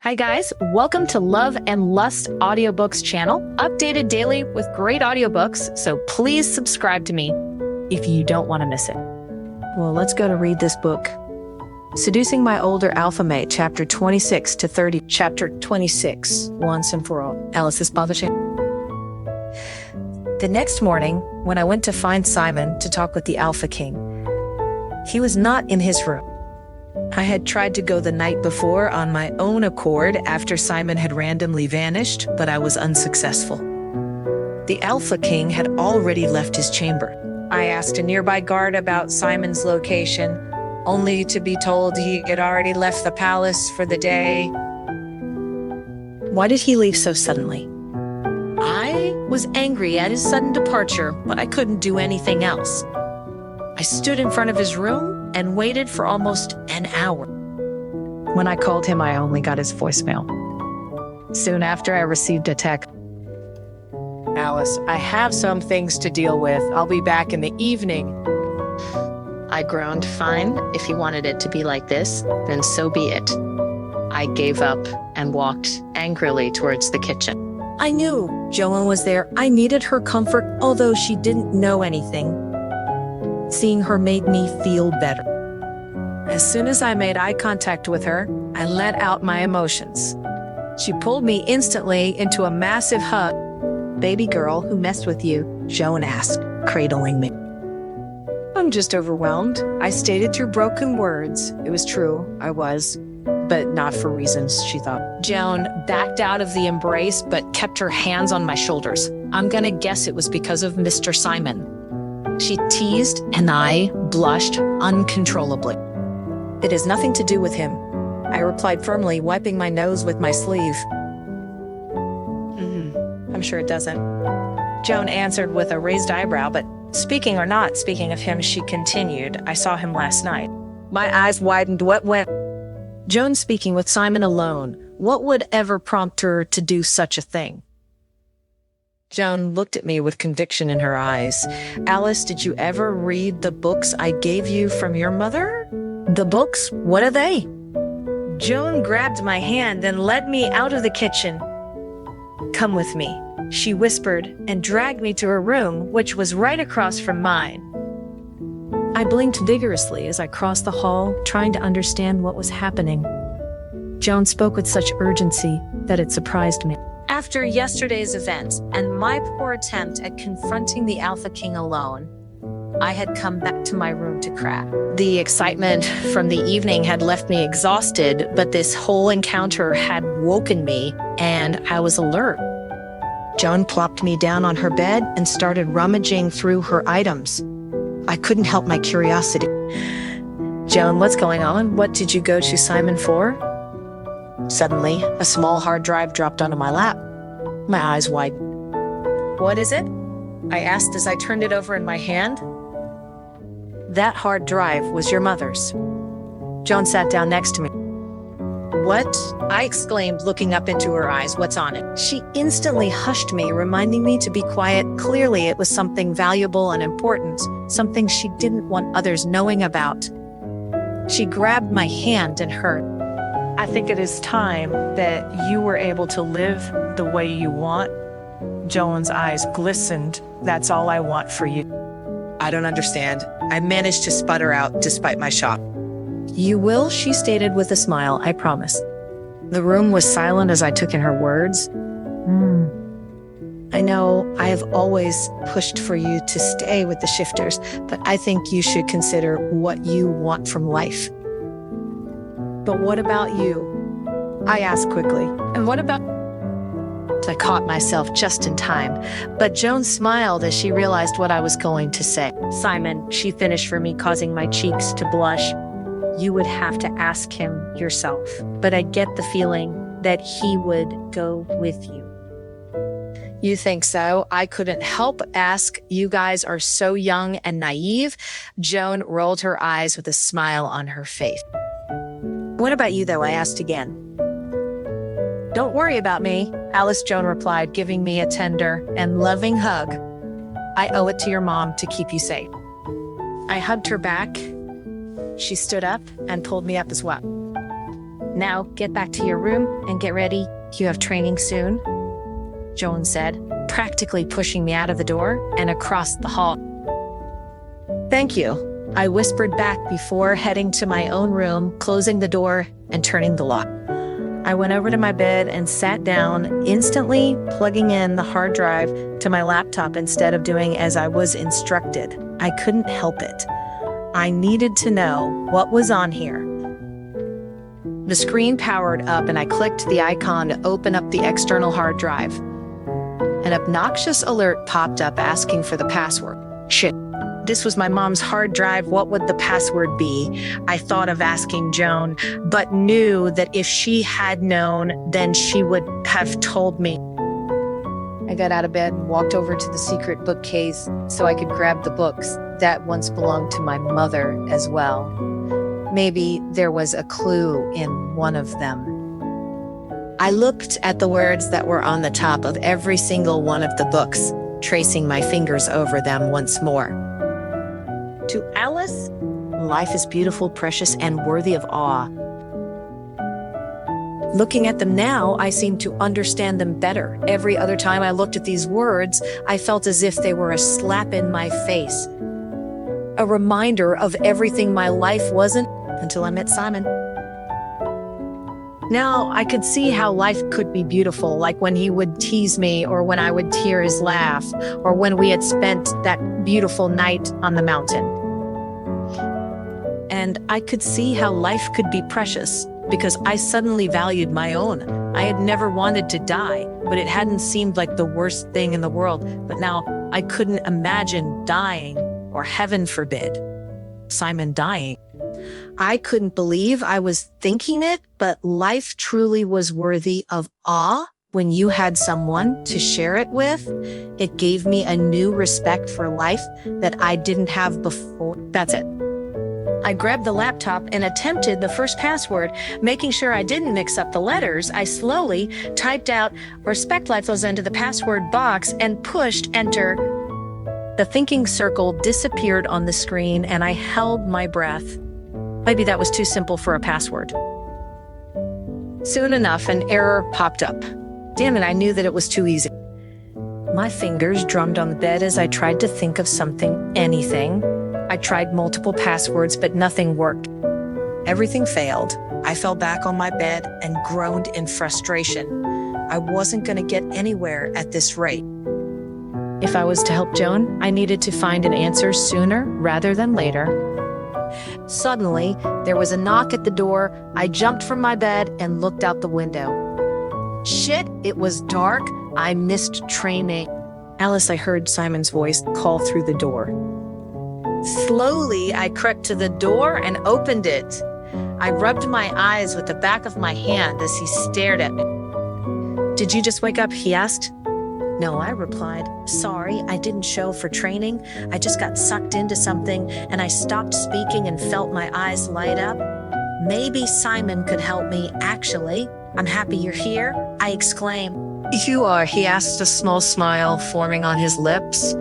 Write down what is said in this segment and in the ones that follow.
Hi guys, welcome to Love and Lust audiobooks channel, updated daily with great audiobooks, so please subscribe to me if you don't want to miss it. Well, let's go to read this book. Seducing My Older Alpha Mate, chapter 26 to 30. Chapter 26, once and for all. Alice's publishing. The next morning, when I went to find Simon to talk with the Alpha King, he was not in his room. I had tried to go the night before on my own accord after Simon had randomly vanished, but I was unsuccessful. The Alpha King had already left his chamber. I asked a nearby guard about Simon's location, only to be told he had already left the palace for the day. Why did he leave so suddenly? I was angry at his sudden departure, but I couldn't do anything else. I stood in front of his room and waited for almost an hour. When I called him, I only got his voicemail. Soon after, I received a text. Alice, I have some things to deal with. I'll be back in the evening. I groaned, fine, if he wanted it to be like this, then so be it. I gave up and walked angrily towards the kitchen. I knew Joan was there. I needed her comfort, although she didn't know anything. Seeing her made me feel better. As soon as I made eye contact with her, I let out my emotions. She pulled me instantly into a massive hug. "Baby girl, who messed with you?" Joan asked, cradling me. "I'm just overwhelmed," I stated through broken words. It was true, I was, but not for reasons she thought. Joan backed out of the embrace but kept her hands on my shoulders. I'm gonna guess it was because of Mr. Simon. She teased, and I blushed uncontrollably. "It has nothing to do with him," I replied firmly, wiping my nose with my sleeve. "I'm sure it doesn't," Joan answered with a raised eyebrow, but speaking or not speaking of him, she continued, "I saw him last night." My eyes widened. What went? Joan speaking with Simon alone. What would ever prompt her to do such a thing? Joan looked at me with conviction in her eyes. "Alice, did you ever read the books I gave you from your mother?" "The books? What are they?" Joan grabbed my hand and led me out of the kitchen. "Come with me," she whispered and dragged me to her room, which was right across from mine. I blinked vigorously as I crossed the hall, trying to understand what was happening. Joan spoke with such urgency that it surprised me. After yesterday's events and my poor attempt at confronting the Alpha King alone, I had come back to my room to crack. The excitement from the evening had left me exhausted, but this whole encounter had woken me, and I was alert. Joan plopped me down on her bed and started rummaging through her items. I couldn't help my curiosity. "Joan, what's going on? What did you go to Simon for?" Suddenly, a small hard drive dropped onto my lap. My eyes widened. "What is it?" I asked as I turned it over in my hand. That hard drive was your mother's. Joan sat down next to me. "What?" I exclaimed, looking up into her eyes. "What's on it?" She instantly hushed me, reminding me to be quiet. Clearly, it was something valuable and important, something she didn't want others knowing about. She grabbed my hand and hurt. I think it is time that you were able to live the way you want. Joan's eyes glistened. "That's all I want for you." "I don't understand." I managed to sputter out despite my shock. "You will," she stated with a smile, "I promise." The room was silent as I took in her words. "I know I have always pushed for you to stay with the Shifters, but I think you should consider what you want from life." "But what about you?" I asked quickly. "And what about—" I caught myself just in time, but Joan smiled as she realized what I was going to say. "Simon," she finished for me, causing my cheeks to blush. "You would have to ask him yourself, but I get the feeling that he would go with you." "You think so?" I couldn't help ask. "You guys are so young and naive." Joan rolled her eyes with a smile on her face. "What about you, though?" I asked again. "Don't worry about me," Alice, Joan replied, giving me a tender and loving hug. "I owe it to your mom to keep you safe." I hugged her back. She stood up and pulled me up as well. Now get back to your room and get ready. You have training soon, Joan said, practically pushing me out of the door and across the hall. Thank you, I whispered back before heading to my own room, closing the door and turning the lock. I went over to my bed and sat down, instantly plugging in the hard drive to my laptop instead of doing as I was instructed. I couldn't help it. I needed to know what was on here. The screen powered up and I clicked the icon to open up the external hard drive. An obnoxious alert popped up asking for the password. Shit. This was my mom's hard drive. What would the password be? I thought of asking Joan, but knew that if she had known, then she would have told me. I got out of bed and walked over to the secret bookcase so I could grab the books that once belonged to my mother as well. Maybe there was a clue in one of them. I looked at the words that were on the top of every single one of the books, tracing my fingers over them once more. To Alice, life is beautiful, precious, and worthy of awe. Looking at them now, I seem to understand them better. Every other time I looked at these words, I felt as if they were a slap in my face. A reminder of everything my life wasn't until I met Simon. Now I could see how life could be beautiful, like when he would tease me, or when I would hear his laugh, or when we had spent that beautiful night on the mountain. And I could see how life could be precious, because I suddenly valued my own. I had never wanted to die, but it hadn't seemed like the worst thing in the world. But now I couldn't imagine dying, or heaven forbid, Simon dying. I couldn't believe I was thinking it, but life truly was worthy of awe when you had someone to share it with. It gave me a new respect for life that I didn't have before. That's it. I grabbed the laptop and attempted the first password, making sure I didn't mix up the letters. I slowly typed out "respect lifeless" into the password box and pushed enter. The thinking circle disappeared on the screen and I held my breath. Maybe that was too simple for a password. Soon enough, an error popped up. Damn it, I knew that it was too easy. My fingers drummed on the bed as I tried to think of something, anything. I tried multiple passwords, but nothing worked. Everything failed. I fell back on my bed and groaned in frustration. I wasn't going to get anywhere at this rate. If I was to help Joan, I needed to find an answer sooner rather than later. Suddenly, there was a knock at the door. I jumped from my bed and looked out the window. Shit, it was dark. I missed training. Alice, I heard Simon's voice call through the door. Slowly, I crept to the door and opened it. I rubbed my eyes with the back of my hand as he stared at me. Did you just wake up? He asked. No, I replied. Sorry, I didn't show for training. I just got sucked into something and I stopped speaking and felt my eyes light up. Maybe Simon could help me, actually. I'm happy you're here, I exclaimed. You are, he asked, a small smile forming on his lips.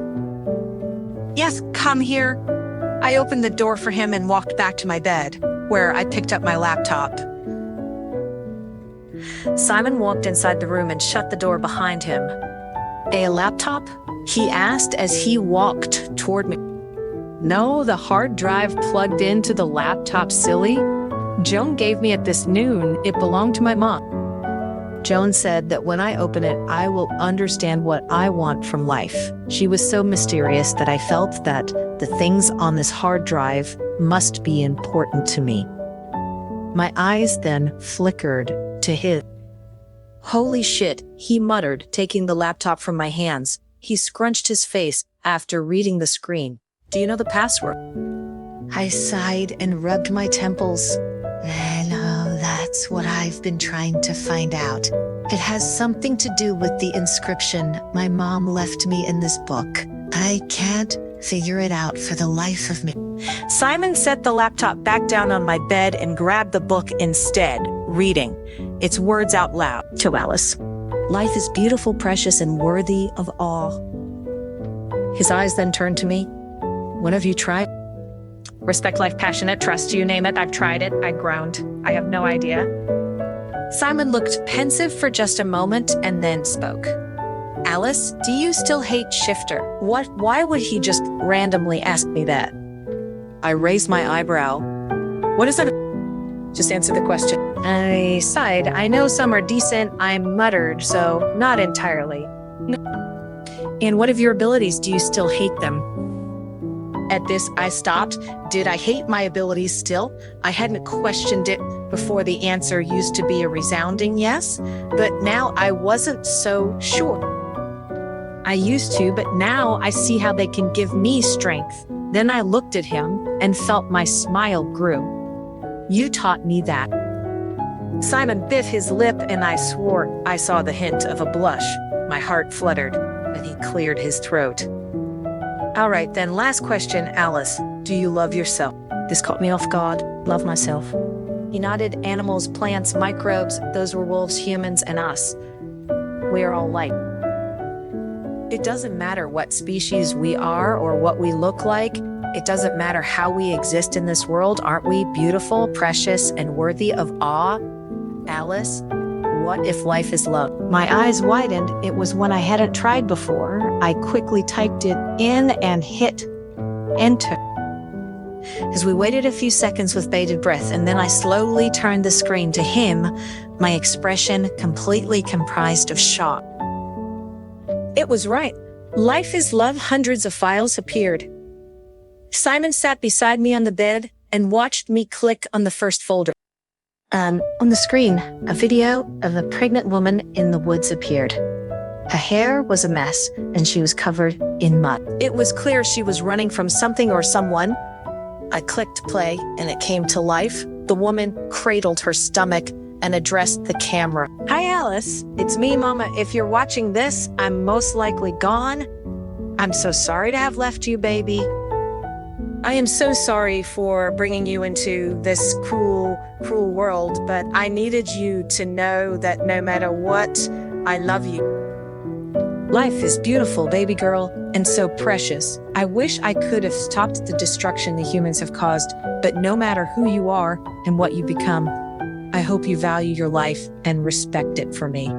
Yes, come here. I opened the door for him and walked back to my bed, where I picked up my laptop. Simon walked inside the room and shut the door behind him. A laptop? He asked as he walked toward me. No, the hard drive plugged into the laptop, silly. Joan gave me at this noon. It belonged to my mom. Joan said that when I open it, I will understand what I want from life. She was so mysterious that I felt that the things on this hard drive must be important to me. My eyes then flickered to his. Holy shit, he muttered, taking the laptop from my hands. He scrunched his face after reading the screen. Do you know the password? I sighed and rubbed my temples. No, that's what I've been trying to find out. It has something to do with the inscription my mom left me in this book. I can't figure it out for the life of me. Simon set the laptop back down on my bed and grabbed the book instead, reading its words out loud to Alice. Life is beautiful, precious, and worthy of awe. His eyes then turned to me. What have you tried? Respect life, passionate, trust, you name it. I've tried it. I groaned. I have no idea. Simon looked pensive for just a moment and then spoke. Alice, do you still hate Shifter? Why would he just randomly ask me that? I raised my eyebrow. What is that? Just answer the question. I sighed. I know some are decent. I muttered, so not entirely. And what of your abilities do you still hate them? At this, I stopped. Did I hate my abilities still? I hadn't questioned it before. The answer used to be a resounding yes, but now I wasn't so sure. I used to, but now I see how they can give me strength. Then I looked at him and felt my smile grew. You taught me that. Simon bit his lip, and I swore I saw the hint of a blush. My heart fluttered, but he cleared his throat. All right, then, last question, Alice. Do you love yourself? This caught me off guard. Love myself. He nodded. Animals, plants, microbes, those were wolves, humans, and us. We are all like. It doesn't matter what species we are or what we look like. It doesn't matter how we exist in this world. Aren't we beautiful, precious, and worthy of awe? Alice, what if life is love? My eyes widened. It was one I hadn't tried before. I quickly typed it in and hit enter. As we waited a few seconds with bated breath, and then I slowly turned the screen to him, my expression completely comprised of shock. It was right. Life is love. Hundreds of files appeared. Simon sat beside me on the bed and watched me click on the first folder. On the screen, a video of a pregnant woman in the woods appeared. Her hair was a mess, and she was covered in mud. It was clear she was running from something or someone. I clicked play, and it came to life. The woman cradled her stomach and addressed the camera. Hi, Alice. It's me, Mama. If you're watching this, I'm most likely gone. I'm so sorry to have left you, baby. I am so sorry for bringing you into this cruel world, but I needed you to know that no matter what, I love you. Life is beautiful, baby girl, and so precious. I wish I could have stopped the destruction the humans have caused, but no matter who you are and what you become, I hope you value your life and respect it for me.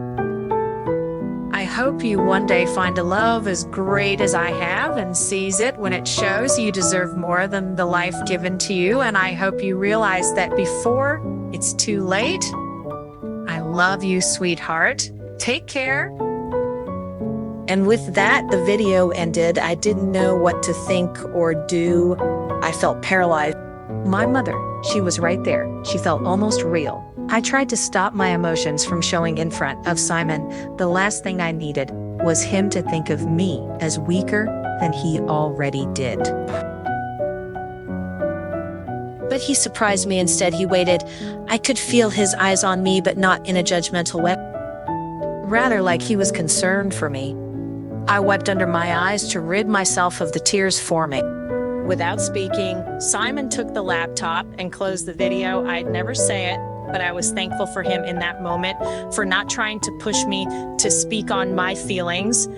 I hope you one day find a love as great as I have and seize it when it shows. You deserve more than the life given to you, and I hope you realize that before it's too late. I love you, sweetheart. Take care. And with that, the video ended. I didn't know what to think or do. I felt paralyzed. My mother, she was right there. She felt almost real. I tried to stop my emotions from showing in front of Simon. The last thing I needed was him to think of me as weaker than he already did. But he surprised me instead. He waited. I could feel his eyes on me, but not in a judgmental way. Rather like he was concerned for me. I wiped under my eyes to rid myself of the tears forming. Without speaking, Simon took the laptop and closed the video. I'd never say it, but I was thankful for him in that moment for not trying to push me to speak on my feelings,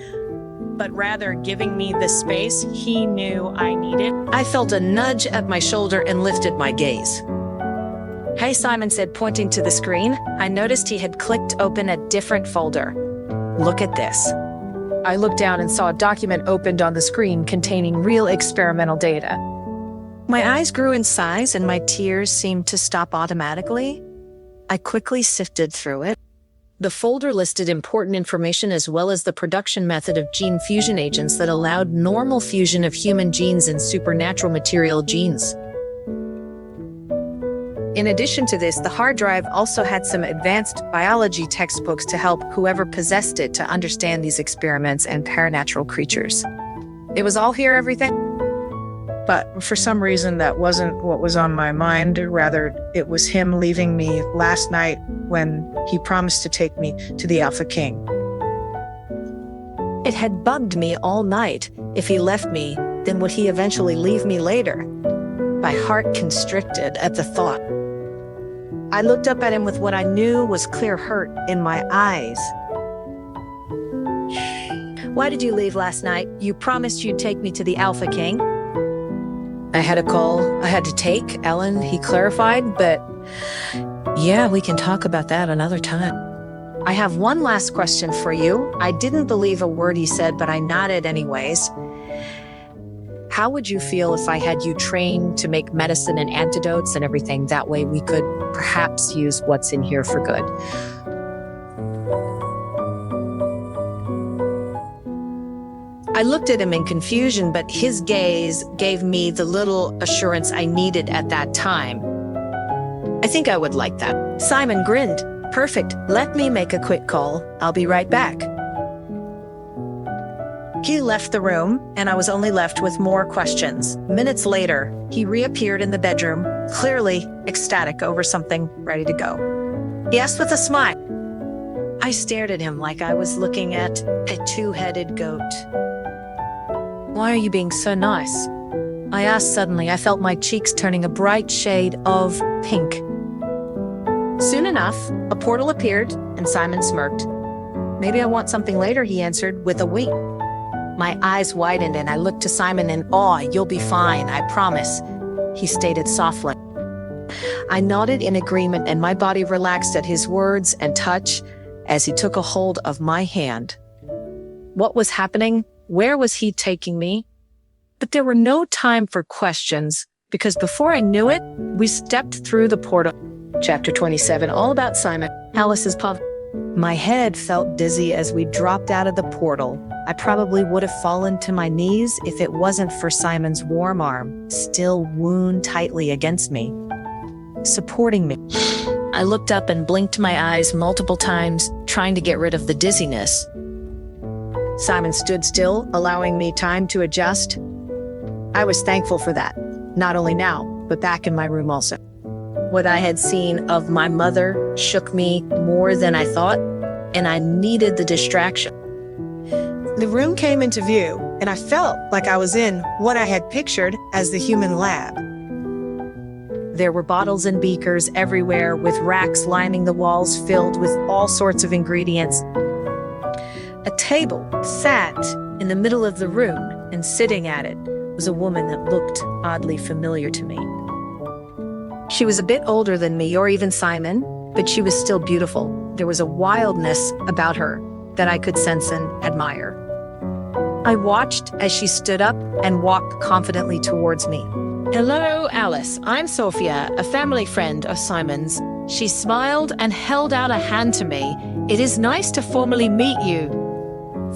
but rather giving me the space he knew I needed. I felt a nudge at my shoulder and lifted my gaze. Hey, Simon said, pointing to the screen. I noticed he had clicked open a different folder. Look at this. I looked down and saw a document opened on the screen containing real experimental data. My eyes grew in size and my tears seemed to stop automatically. I quickly sifted through it. The folder listed important information as well as the production method of gene fusion agents that allowed normal fusion of human genes and supernatural material genes. In addition to this, the hard drive also had some advanced biology textbooks to help whoever possessed it to understand these experiments and paranatural creatures. It was all here, everything. But for some reason, that wasn't what was on my mind. Rather, it was him leaving me last night when he promised to take me to the Alpha King. It had bugged me all night. If he left me, then would he eventually leave me later? My heart constricted at the thought. I looked up at him with what I knew was clear hurt in my eyes. Why did you leave last night? You promised you'd take me to the Alpha King. I had a call I had to take, Ellen, he clarified, but Yeah, we can talk about that another time. I have one last question for you. I didn't believe a word he said, but I nodded anyways. How would you feel if I had you trained to make medicine and antidotes and everything? That way we could perhaps use what's in here for good. I looked at him in confusion, but his gaze gave me the little assurance I needed at that time. I think I would like that. Simon grinned. Perfect. Let me make a quick call. I'll be right back. He left the room, and I was only left with more questions. Minutes later, he reappeared in the bedroom, clearly ecstatic over something, ready to go. He asked with a smile. I stared at him like I was looking at a two-headed goat. Why are you being so nice? I asked suddenly. I felt my cheeks turning a bright shade of pink. Soon enough, a portal appeared, and Simon smirked. Maybe I want something later, he answered with a wink. My eyes widened, and I looked to Simon in awe. You'll be fine, I promise, he stated softly. I nodded in agreement, and my body relaxed at his words and touch as he took a hold of my hand. What was happening? Where was he taking me? But there were no time for questions, because before I knew it, we stepped through the portal. Chapter 27, all about Simon. Alice's pub. My head felt dizzy as we dropped out of the portal. I probably would have fallen to my knees if it wasn't for Simon's warm arm, still wound tightly against me, supporting me. I looked up and blinked my eyes multiple times, trying to get rid of the dizziness. Simon stood still, allowing me time to adjust. I was thankful for that, not only now, but back in my room also. What I had seen of my mother shook me more than I thought, and I needed the distraction. The room came into view, and I felt like I was in what I had pictured as the human lab. There were bottles and beakers everywhere, with racks lining the walls filled with all sorts of ingredients. A table sat in the middle of the room, and sitting at it was a woman that looked oddly familiar to me. She was a bit older than me, or even Simon, but she was still beautiful. There was a wildness about her that I could sense and admire. I watched as she stood up and walked confidently towards me. Hello, Alice. I'm Sophia, a family friend of Simon's. She smiled and held out a hand to me. It is nice to formally meet you.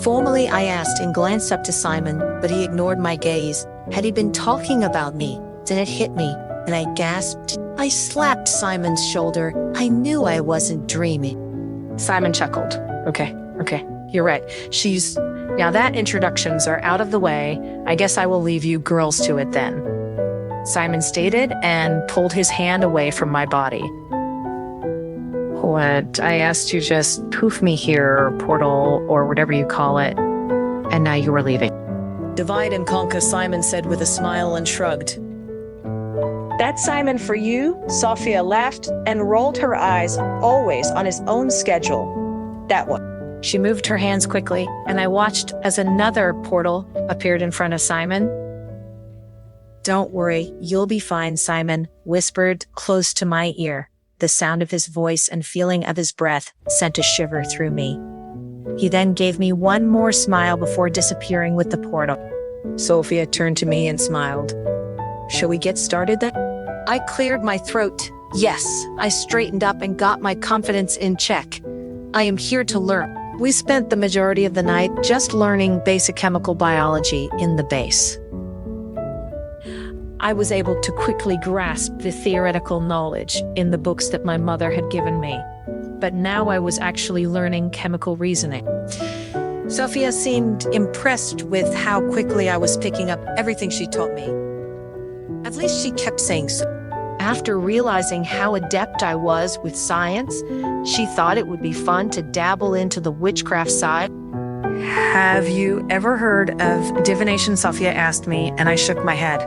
Formally, I asked and glanced up to Simon, but he ignored my gaze. Had he been talking about me? Then it hit me, and I gasped. I slapped Simon's shoulder. I knew I wasn't dreaming. Simon chuckled. Okay, you're right. Now that introductions are out of the way, I guess I will leave you girls to it then. Simon stated and pulled his hand away from my body. What? I asked you just poof me here, portal, or whatever you call it, and now you are leaving. Divide and conquer, Simon said with a smile and shrugged. That's Simon for you, Sophia laughed and rolled her eyes, always on his own schedule. That one. She moved her hands quickly, and I watched as another portal appeared in front of Simon. Don't worry, you'll be fine, Simon whispered close to my ear. The sound of his voice and feeling of his breath sent a shiver through me. He then gave me one more smile before disappearing with the portal. Sophia turned to me and smiled. Shall we get started then? I cleared my throat. Yes, I straightened up and got my confidence in check. I am here to learn. We spent the majority of the night just learning basic chemical biology in the base. I was able to quickly grasp the theoretical knowledge in the books that my mother had given me, but now I was actually learning chemical reasoning. Sophia seemed impressed with how quickly I was picking up everything she taught me. At least she kept saying so. After realizing how adept I was with science, she thought it would be fun to dabble into the witchcraft side. Have you ever heard of divination? Sophia asked me, and I shook my head.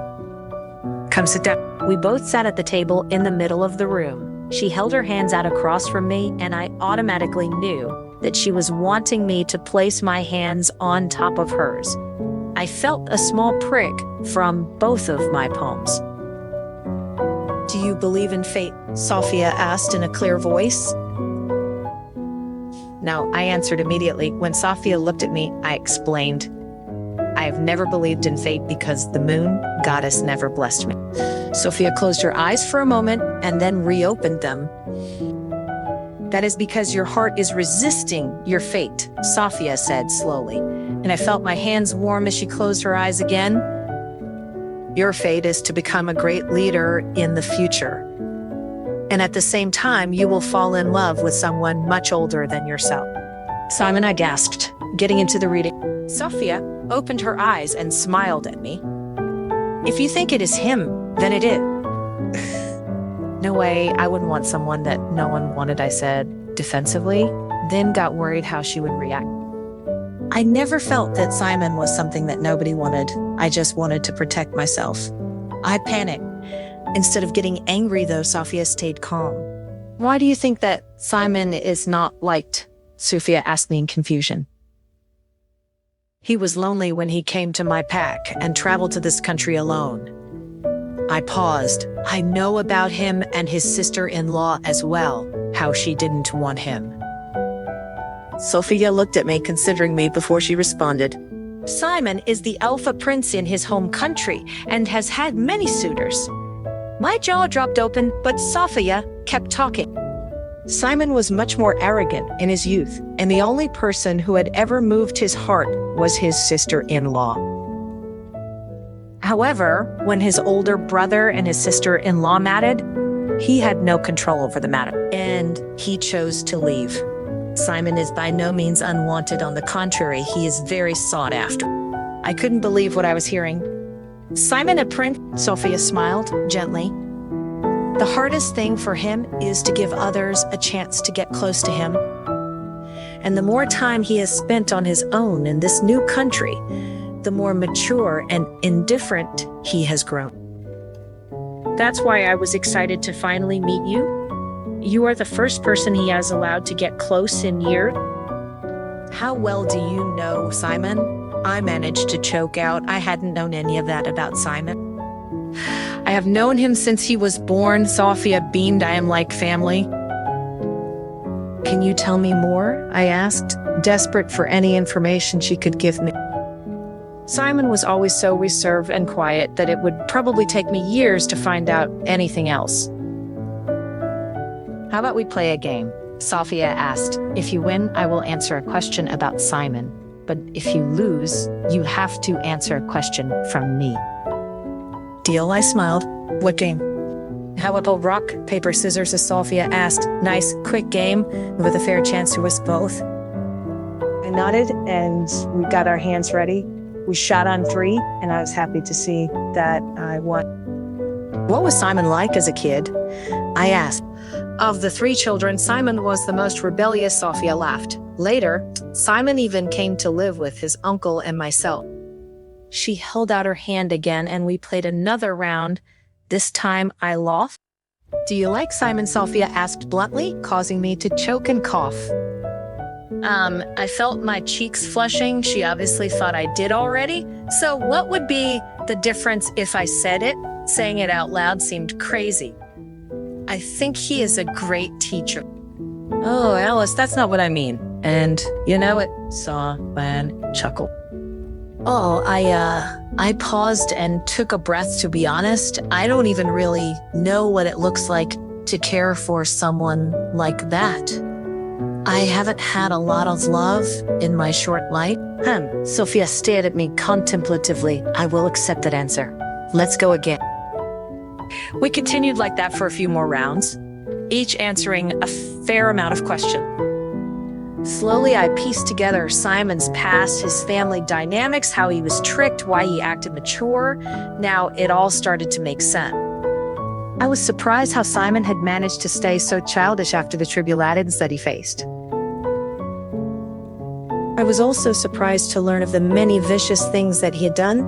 Come sit down. We both sat at the table in the middle of the room. She held her hands out across from me, and I automatically knew that she was wanting me to place my hands on top of hers. I felt a small prick from both of my palms. Do you believe in fate? Sophia asked in a clear voice. No, I answered immediately. When Sophia looked at me, I explained. I have never believed in fate because the moon goddess never blessed me. Sophia closed her eyes for a moment and then reopened them. That is because your heart is resisting your fate, Sophia said slowly, and I felt my hands warm as she closed her eyes again. Your fate is to become a great leader in the future. And at the same time, you will fall in love with someone much older than yourself. Simon, I gasped, getting into the reading. Sophia opened her eyes and smiled at me. If you think it is him, then it is. No way, I wouldn't want someone that no one wanted, I said defensively, then got worried how she would react. I never felt that Simon was something that nobody wanted. I just wanted to protect myself. I panicked. Instead of getting angry, though, Sophia stayed calm. Why do you think that Simon is not liked? Sophia asked me in confusion. He was lonely when he came to my pack and traveled to this country alone. I paused. I know about him and his sister-in-law as well, how she didn't want him. Sophia looked at me, considering me before she responded. Simon is the alpha prince in his home country and has had many suitors. My jaw dropped open, but Sophia kept talking. Simon was much more arrogant in his youth, and the only person who had ever moved his heart was his sister-in-law. However, when his older brother and his sister-in-law matted, he had no control over the matter, and he chose to leave. Simon is by no means unwanted. On the contrary, he is very sought after. I couldn't believe what I was hearing. Simon a prince? Sophia smiled gently. The hardest thing for him is to give others a chance to get close to him. And the more time he has spent on his own in this new country, the more mature and indifferent he has grown. That's why I was excited to finally meet you. You are the first person he has allowed to get close in years. How well do you know Simon? I managed to choke out. I hadn't known any of that about Simon. I have known him since he was born. Sophia beamed. I am like family. Can you tell me more? I asked, desperate for any information she could give me. Simon was always so reserved and quiet that it would probably take me years to find out anything else. How about we play a game? Sophia asked. If you win, I will answer a question about Simon. But if you lose, you have to answer a question from me. Deal, I smiled. What game? How about rock, paper, scissors, as Sophia asked. Nice, quick game with a fair chance to us both. I nodded and we got our hands ready. We shot on 3 and I was happy to see that I won. What was Simon like as a kid? I asked. Of the 3 children, Simon was the most rebellious. Sophia laughed. Later, Simon even came to live with his uncle and myself. She held out her hand again and we played another round. This time I lost. Do you like Simon? Sophia asked bluntly, causing me to choke and cough. I felt my cheeks flushing. She obviously thought I did already. So what would be the difference if I said it? Saying it out loud seemed crazy. I think he is a great teacher. Oh, Alice, that's not what I mean. And you know it, Simon chuckled. Oh, I paused and took a breath, to be honest. I don't even really know what it looks like to care for someone like that. I haven't had a lot of love in my short life. Sophia stared at me contemplatively. I will accept that answer. Let's go again. We continued like that for a few more rounds, each answering a fair amount of questions. Slowly, I pieced together Simon's past, his family dynamics, how he was tricked, why he acted mature. Now it all started to make sense. I was surprised how Simon had managed to stay so childish after the tribulations that he faced. I was also surprised to learn of the many vicious things that he had done,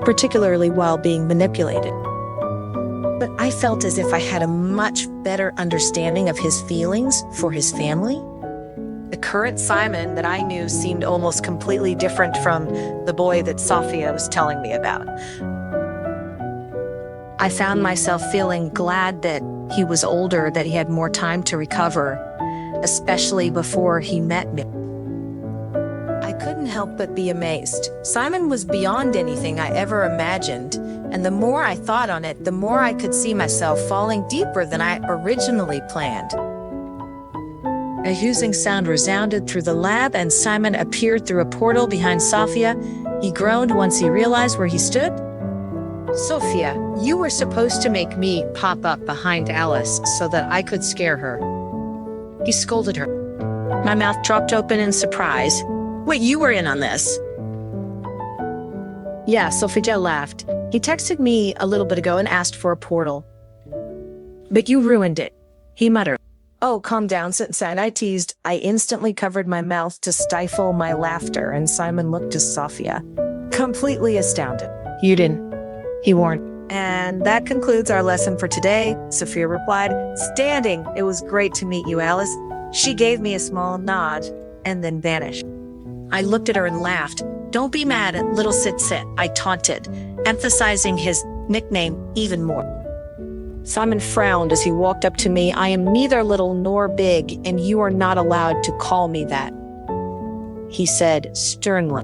particularly while being manipulated. But I felt as if I had a much better understanding of his feelings for his family. The current Simon that I knew seemed almost completely different from the boy that Sophia was telling me about. I found myself feeling glad that he was older, that he had more time to recover, especially before he met me. I couldn't help but be amazed. Simon was beyond anything I ever imagined, and the more I thought on it, the more I could see myself falling deeper than I originally planned. A hissing sound resounded through the lab, and Simon appeared through a portal behind Sophia. He groaned once he realized where he stood. Sophia, you were supposed to make me pop up behind Alice so that I could scare her. He scolded her. My mouth dropped open in surprise. Wait, you were in on this? Yeah, Sophia laughed. He texted me a little bit ago and asked for a portal. But you ruined it, he muttered. Oh, calm down, Sign, I teased. I instantly covered my mouth to stifle my laughter, and Simon looked to Sophia, completely astounded. You didn't, he warned. And that concludes our lesson for today, Sophia replied, standing. It was great to meet you, Alice. She gave me a small nod and then vanished. I looked at her and laughed. Don't be mad at little Sit, I taunted, emphasizing his nickname even more. Simon frowned as he walked up to me. I am neither little nor big, and you are not allowed to call me that, he said sternly.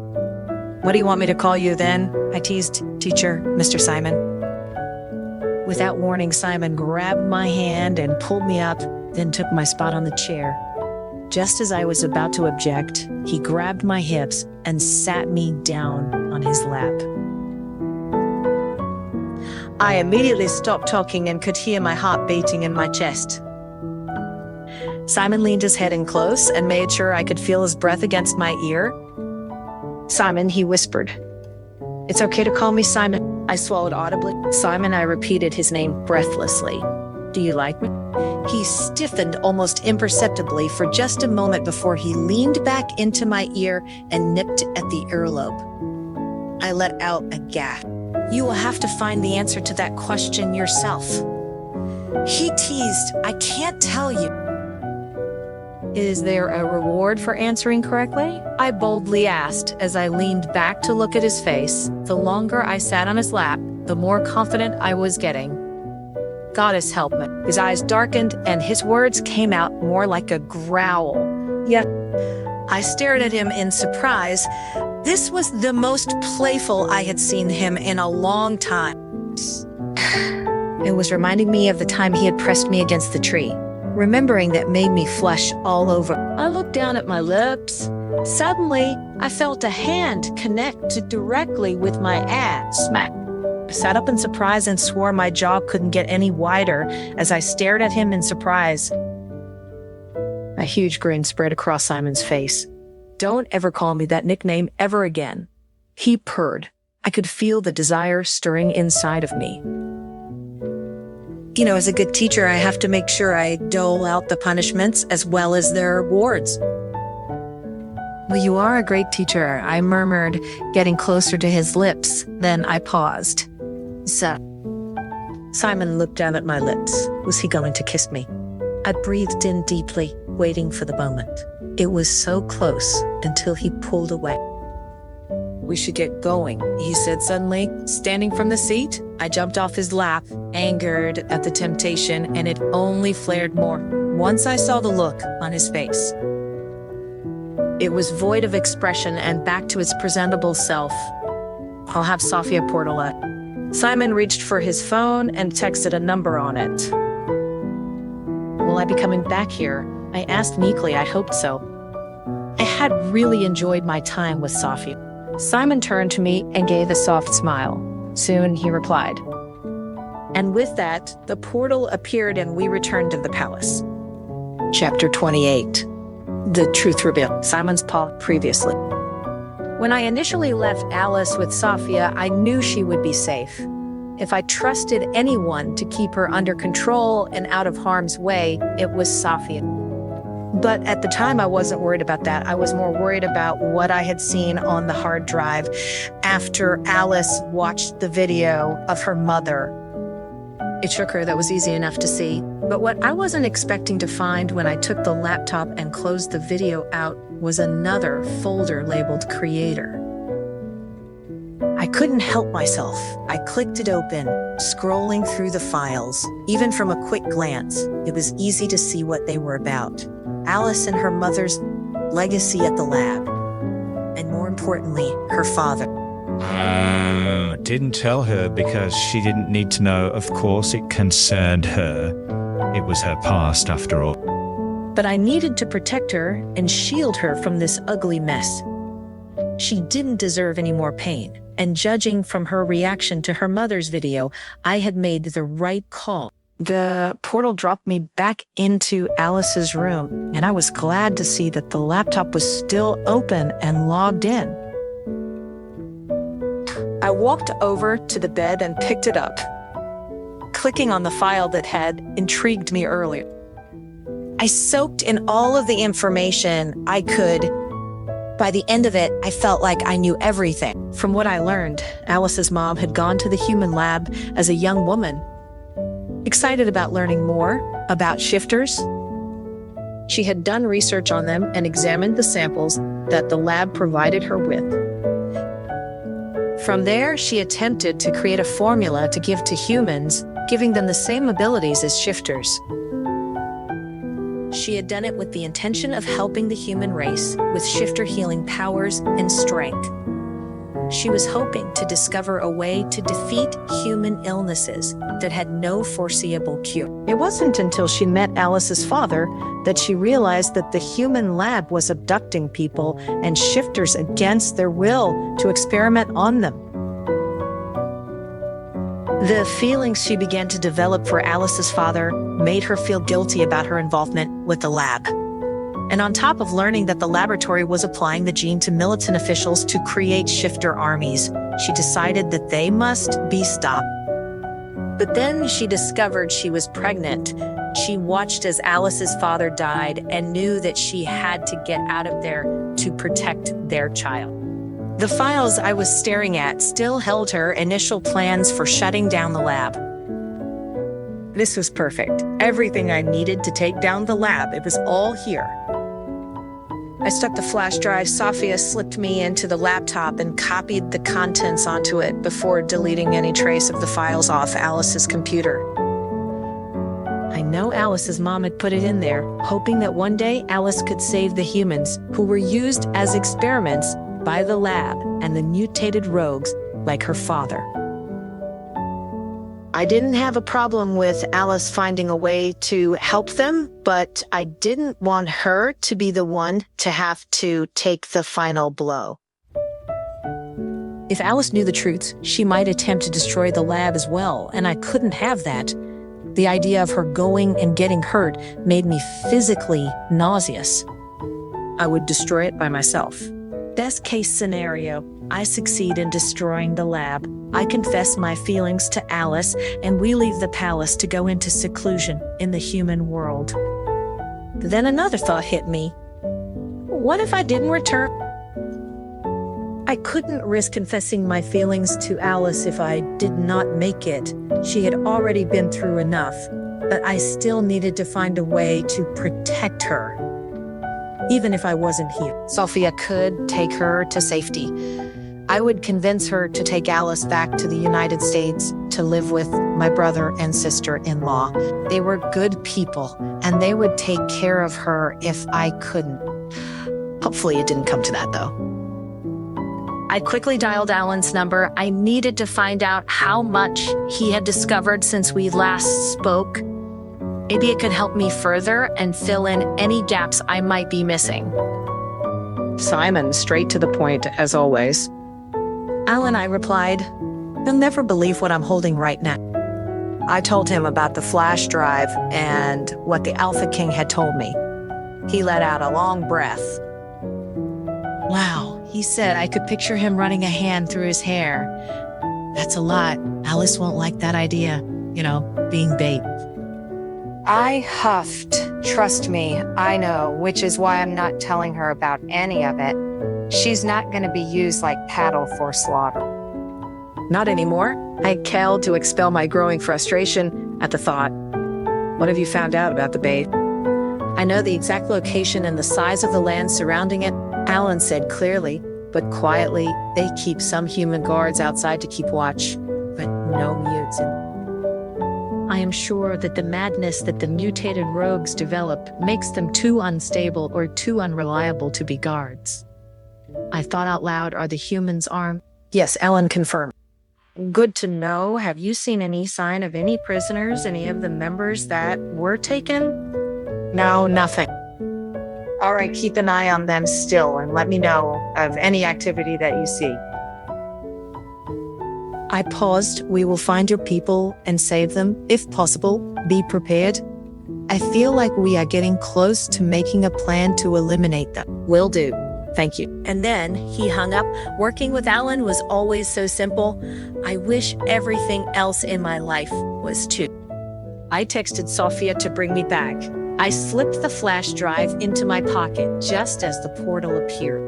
What do you want me to call you then? I teased. Teacher, Mr. Simon. Without warning, Simon grabbed my hand and pulled me up, then took my spot on the chair. Just as I was about to object, he grabbed my hips and sat me down on his lap. I immediately stopped talking and could hear my heart beating in my chest. Simon leaned his head in close and made sure I could feel his breath against my ear. Simon, he whispered. It's okay to call me Simon. I swallowed audibly. Simon, I repeated his name breathlessly. Do you like me? He stiffened almost imperceptibly for just a moment before he leaned back into my ear and nipped at the earlobe. I let out a gasp. You will have to find the answer to that question yourself. He teased, I can't tell you. Is there a reward for answering correctly? I boldly asked as I leaned back to look at his face. The longer I sat on his lap, the more confident I was getting. Goddess help me. His eyes darkened and his words came out more like a growl. Yet, I stared at him in surprise. This was the most playful I had seen him in a long time. It was reminding me of the time he had pressed me against the tree. Remembering that made me flush all over. I looked down at my lips. Suddenly, I felt a hand connect directly with my ass. Smack. I sat up in surprise and swore my jaw couldn't get any wider as I stared at him in surprise. A huge grin spread across Simon's face. Don't ever call me that nickname ever again. He purred. I could feel the desire stirring inside of me. You know, as a good teacher, I have to make sure I dole out the punishments as well as their rewards. Well, you are a great teacher, I murmured, getting closer to his lips. Then I paused. So, Simon looked down at my lips. Was he going to kiss me? I breathed in deeply, waiting for the moment. It was so close until he pulled away. We should get going, he said suddenly. Standing from the seat, I jumped off his lap, angered at the temptation, and it only flared more once I saw the look on his face. It was void of expression and back to its presentable self. I'll have Sophia portal it. Simon reached for his phone and texted a number on it. Will I be coming back here? I asked meekly. I hoped so. I had really enjoyed my time with Sophia. Simon turned to me and gave a soft smile. Soon he replied. And with that, the portal appeared and we returned to the palace. Chapter 28. The truth revealed. Simon's paw previously. When I initially left Alice with Sophia, I knew she would be safe. If I trusted anyone to keep her under control and out of harm's way, it was Sophia. But at the time, I wasn't worried about that. I was more worried about what I had seen on the hard drive after Alice watched the video of her mother. It shook her. That was easy enough to see. But what I wasn't expecting to find when I took the laptop and closed the video out was another folder labeled Creator. I couldn't help myself. I clicked it open, scrolling through the files. Even from a quick glance, it was easy to see what they were about. Alice and her mother's legacy at the lab. And more importantly, her father. Didn't tell her because she didn't need to know. Of course, it concerned her. It was her past, after all. But I needed to protect her and shield her from this ugly mess. She didn't deserve any more pain. And judging from her reaction to her mother's video, I had made the right call. The portal dropped me back into Alice's room, and I was glad to see that the laptop was still open and logged in. I walked over to the bed and picked it up, clicking on the file that had intrigued me earlier. I soaked in all of the information I could. By the end of it, I felt like I knew everything. From what I learned, Alice's mom had gone to the human lab as a young woman, excited about learning more about shifters. She had done research on them and examined the samples that the lab provided her with. From there, she attempted to create a formula to give to humans, giving them the same abilities as shifters. She had done it with the intention of helping the human race with shifter healing powers and strength. She was hoping to discover a way to defeat human illnesses that had no foreseeable cure. It wasn't until she met Alice's father that she realized that the human lab was abducting people and shifters against their will to experiment on them. The feelings she began to develop for Alice's father made her feel guilty about her involvement with the lab. And on top of learning that the laboratory was applying the gene to militant officials to create shifter armies, she decided that they must be stopped. But then she discovered she was pregnant. She watched as Alice's father died and knew that she had to get out of there to protect their child. The files I was staring at still held her initial plans for shutting down the lab. This was perfect. Everything I needed to take down the lab, it was all here. I stuck the flash drive. Sophia slipped me into the laptop and copied the contents onto it before deleting any trace of the files off Alice's computer. I know Alice's mom had put it in there, hoping that one day Alice could save the humans who were used as experiments by the lab and the mutated rogues like her father. I didn't have a problem with Alice finding a way to help them, but I didn't want her to be the one to have to take the final blow. If Alice knew the truth, she might attempt to destroy the lab as well, and I couldn't have that. The idea of her going and getting hurt made me physically nauseous. I would destroy it by myself. Best case scenario, I succeed in destroying the lab. I confess my feelings to Alice, and we leave the palace to go into seclusion in the human world. Then another thought hit me. What if I didn't return? I couldn't risk confessing my feelings to Alice if I did not make it. She had already been through enough, but I still needed to find a way to protect her. Even if I wasn't here, Sophia could take her to safety. I would convince her to take Alice back to the United States to live with my brother and sister-in-law. They were good people, and they would take care of her if I couldn't. Hopefully it didn't come to that, though. I quickly dialed Alan's number. I needed to find out how much he had discovered since we last spoke. Maybe it could help me further and fill in any gaps I might be missing. Simon, straight to the point, as always. Alan, I replied, "You'll never believe what I'm holding right now." I told him about the flash drive and what the Alpha King had told me. He let out a long breath. "Wow," he said. I could picture him running a hand through his hair. "That's a lot. Alice won't like that idea, being bait." I huffed. Trust me, I know, which is why I'm not telling her about any of it. She's not going to be used like cattle for slaughter. Not anymore. I called to expel my growing frustration at the thought. What have you found out about the bait? I know the exact location and the size of the land surrounding it, Alan said clearly. but quietly, they keep some human guards outside to keep watch, but no mutes. I am sure that the madness that the mutated rogues develop makes them too unstable or too unreliable to be guards. I thought out loud, are the humans armed? Yes, Ellen confirmed. Good to know. Have you seen any sign of any prisoners, any of the members that were taken? No, nothing. All right, keep an eye on them still and let me know of any activity that you see. I paused. We will find your people and save them, if possible. Be prepared. I feel like we are getting close to making a plan to eliminate them. Will do. Thank you. And then he hung up. Working with Alan was always so simple. I wish everything else in my life was too. I texted Sophia to bring me back. I slipped the flash drive into my pocket just as the portal appeared.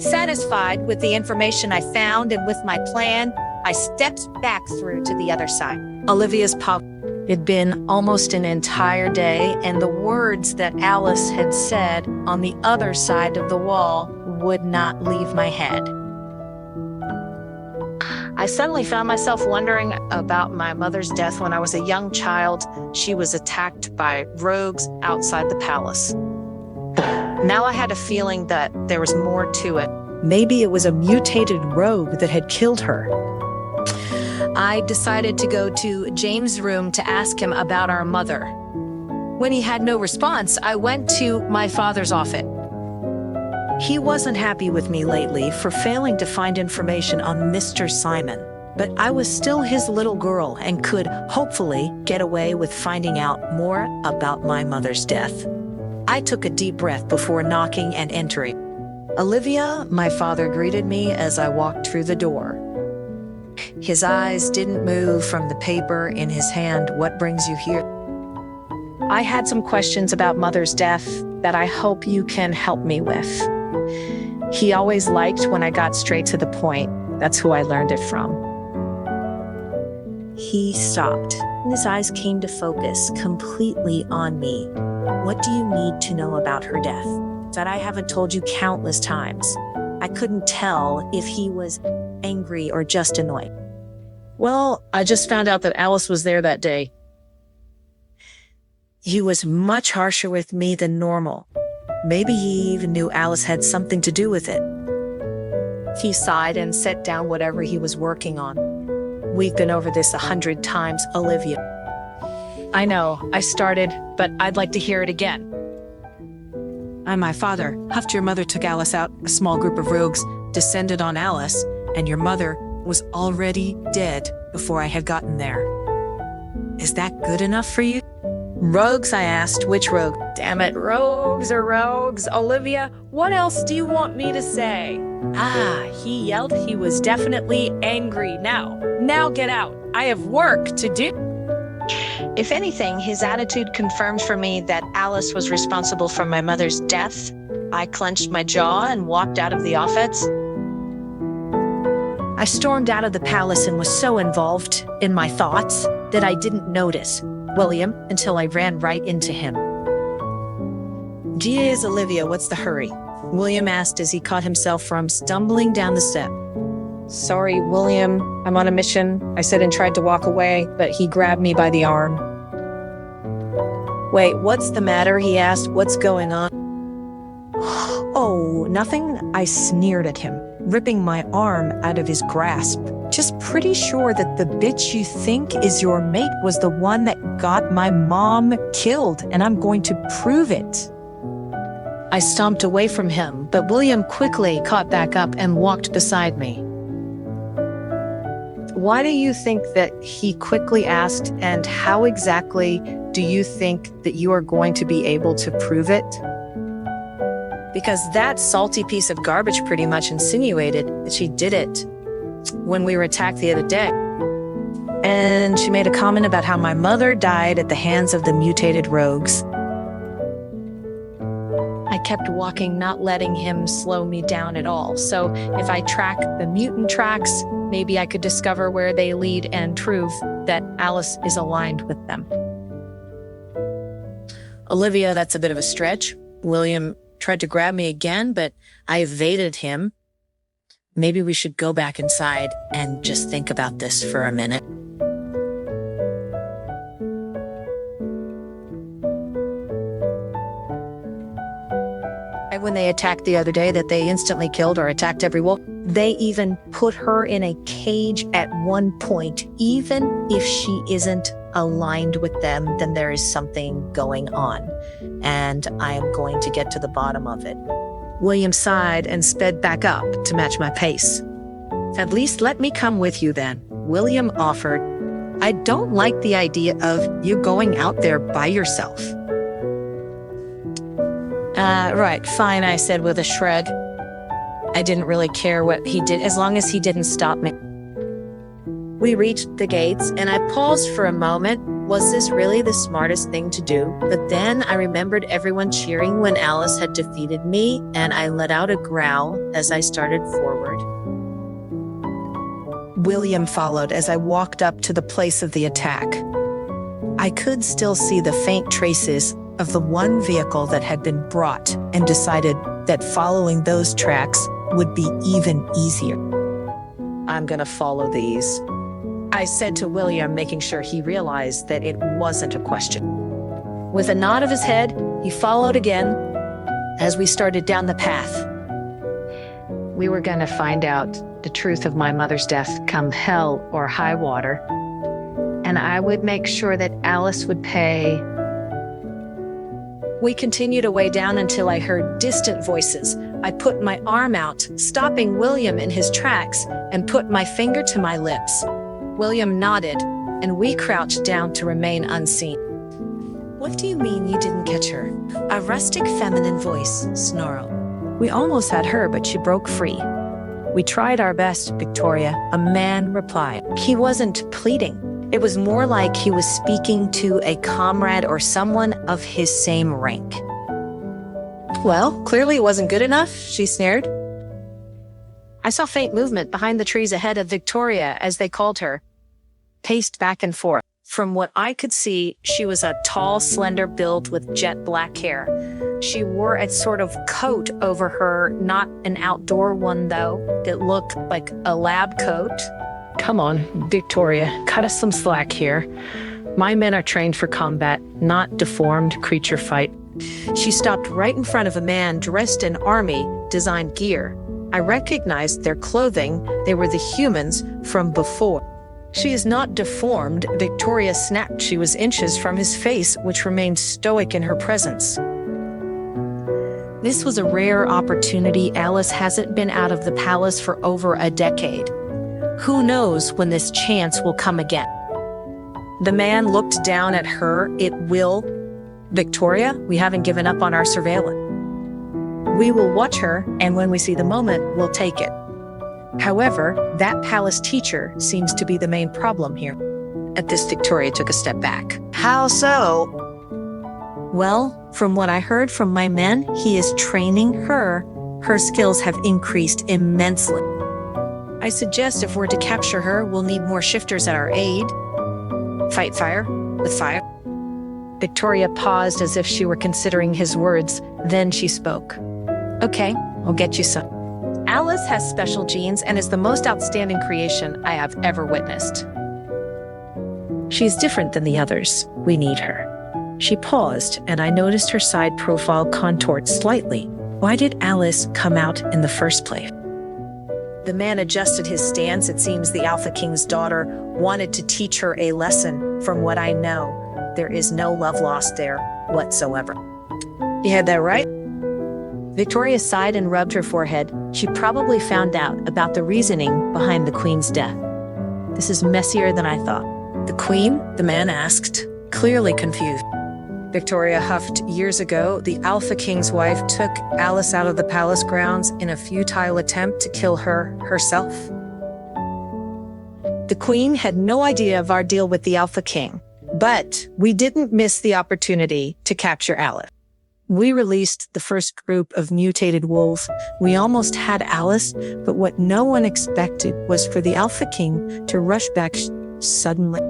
Satisfied with the information I found and with my plan, I stepped back through to the other side. Olivia's pub. It'd been almost an entire day, and the words that Alice had said on the other side of the wall would not leave my head. I suddenly found myself wondering about my mother's death when I was a young child. She was attacked by rogues outside the palace. Now I had a feeling that there was more to it. Maybe it was a mutated rogue that had killed her. I decided to go to James' room to ask him about our mother. When he had no response, I went to my father's office. He wasn't happy with me lately for failing to find information on Mr. Simon, but I was still his little girl and could hopefully get away with finding out more about my mother's death. I took a deep breath before knocking and entering. Olivia, my father greeted me as I walked through the door. His eyes didn't move from the paper in his hand. What brings you here? I had some questions about Mother's death that I hope you can help me with. He always liked when I got straight to the point. That's who I learned it from. He stopped, and his eyes came to focus completely on me. What do you need to know about her death? That I haven't told you countless times. I couldn't tell if he was angry or just annoyed. Well, I just found out that Alice was there that day. He was much harsher with me than normal. Maybe he even knew Alice had something to do with it. He sighed and set down whatever he was working on. We've been over this 100 times, Olivia. I know, I started, but I'd like to hear it again. I'm my father. After your mother took Alice out, a small group of rogues descended on Alice, and your mother was already dead before I had gotten there. Is that good enough for you? Rogues, I asked. Which rogue? Damn it, rogues are rogues. Olivia, what else do you want me to say? He yelled. He was definitely angry. Now get out. I have work to do. If anything, his attitude confirmed for me that Alice was responsible for my mother's death. I clenched my jaw and walked out of the office. I stormed out of the palace and was so involved in my thoughts that I didn't notice William until I ran right into him. Geez, Olivia, what's the hurry? William asked as he caught himself from stumbling down the step. Sorry, William, I'm on a mission, I said and tried to walk away, but he grabbed me by the arm. Wait, what's the matter? He asked. What's going on? Oh, nothing, I sneered at him, ripping my arm out of his grasp. Just pretty sure that the bitch you think is your mate was the one that got my mom killed, and I'm going to prove it. I stomped away from him, but William quickly caught back up and walked beside me. Why do you think that he quickly asked, and how exactly do you think that you are going to be able to prove it? Because that salty piece of garbage pretty much insinuated that she did it when we were attacked the other day. And she made a comment about how my mother died at the hands of the mutated rogues. I kept walking, not letting him slow me down at all. So if I track the mutant tracks, maybe I could discover where they lead and prove that Alice is aligned with them. Olivia, that's a bit of a stretch. William tried to grab me again, but I evaded him maybe we should go back inside and just think about this for a minute. When they attacked the other day, that they instantly killed or attacked every wolf. They even put her in a cage at one point. Even if she isn't aligned with them, then there is something going on. And I am going to get to the bottom of it. William sighed and sped back up to match my pace. At least let me come with you then, William offered. I don't like the idea of you going out there by yourself. Right, fine, I said with a shrug. I didn't really care what he did, as long as he didn't stop me. We reached the gates, and I paused for a moment. Was this really the smartest thing to do? But then I remembered everyone cheering when Alice had defeated me, and I let out a growl as I started forward. William followed as I walked up to the place of the attack. I could still see the faint traces of the one vehicle that had been brought, and decided that following those tracks would be even easier. I'm gonna follow these, I said to William, making sure he realized that it wasn't a question. With a nod of his head, he followed again as we started down the path. We were gonna find out the truth of my mother's death come hell or high water, and I would make sure that Alice would pay. We continued a way down until I heard distant voices. I put my arm out, stopping William in his tracks, and put my finger to my lips. William nodded, and we crouched down to remain unseen. What do you mean you didn't catch her? A rustic feminine voice snarled. We almost had her, but she broke free. We tried our best, Victoria, a man replied. He wasn't pleading. It was more like he was speaking to a comrade or someone of his same rank. Well, clearly it wasn't good enough, she sneered. I saw faint movement behind the trees ahead of Victoria, as they called her, paced back and forth. From what I could see, she was a tall, slender build with jet black hair. She wore a sort of coat over her, not an outdoor one though. It looked like a lab coat. Come on, Victoria, cut us some slack here. My men are trained for combat, not deformed creature fight. She stopped right in front of a man dressed in army-designed gear. I recognized their clothing. They were the humans from before. She is not deformed, Victoria snapped. She was inches from his face, which remained stoic in her presence. This was a rare opportunity. Alice hasn't been out of the palace for over a decade. Who knows when this chance will come again? The man looked down at her. It will. Victoria, we haven't given up on our surveillance. We will watch her, and when we see the moment, we'll take it. However, that palace teacher seems to be the main problem here. At this, Victoria took a step back. How so? Well, from what I heard from my men, he is training her. Her skills have increased immensely. I suggest if we're to capture her, we'll need more shifters at our aid. Fight fire with fire. Victoria paused as if she were considering his words. Then she spoke. Okay, I'll get you some. Alice has special genes and is the most outstanding creation I have ever witnessed. She's different than the others. We need her. She paused, and I noticed her side profile contort slightly. Why did Alice come out in the first place? The man adjusted his stance. It seems the Alpha King's daughter wanted to teach her a lesson. From what I know, there is no love lost there whatsoever. You had that right? Victoria sighed and rubbed her forehead. She probably found out about the reasoning behind the Queen's death. This is messier than I thought. The Queen? The man asked, clearly confused. Victoria huffed. Years ago, the Alpha King's wife took Alice out of the palace grounds in a futile attempt to kill her herself. The Queen had no idea of our deal with the Alpha King, but we didn't miss the opportunity to capture Alice. We released the first group of mutated wolves. We almost had Alice, but what no one expected was for the Alpha King to rush back suddenly.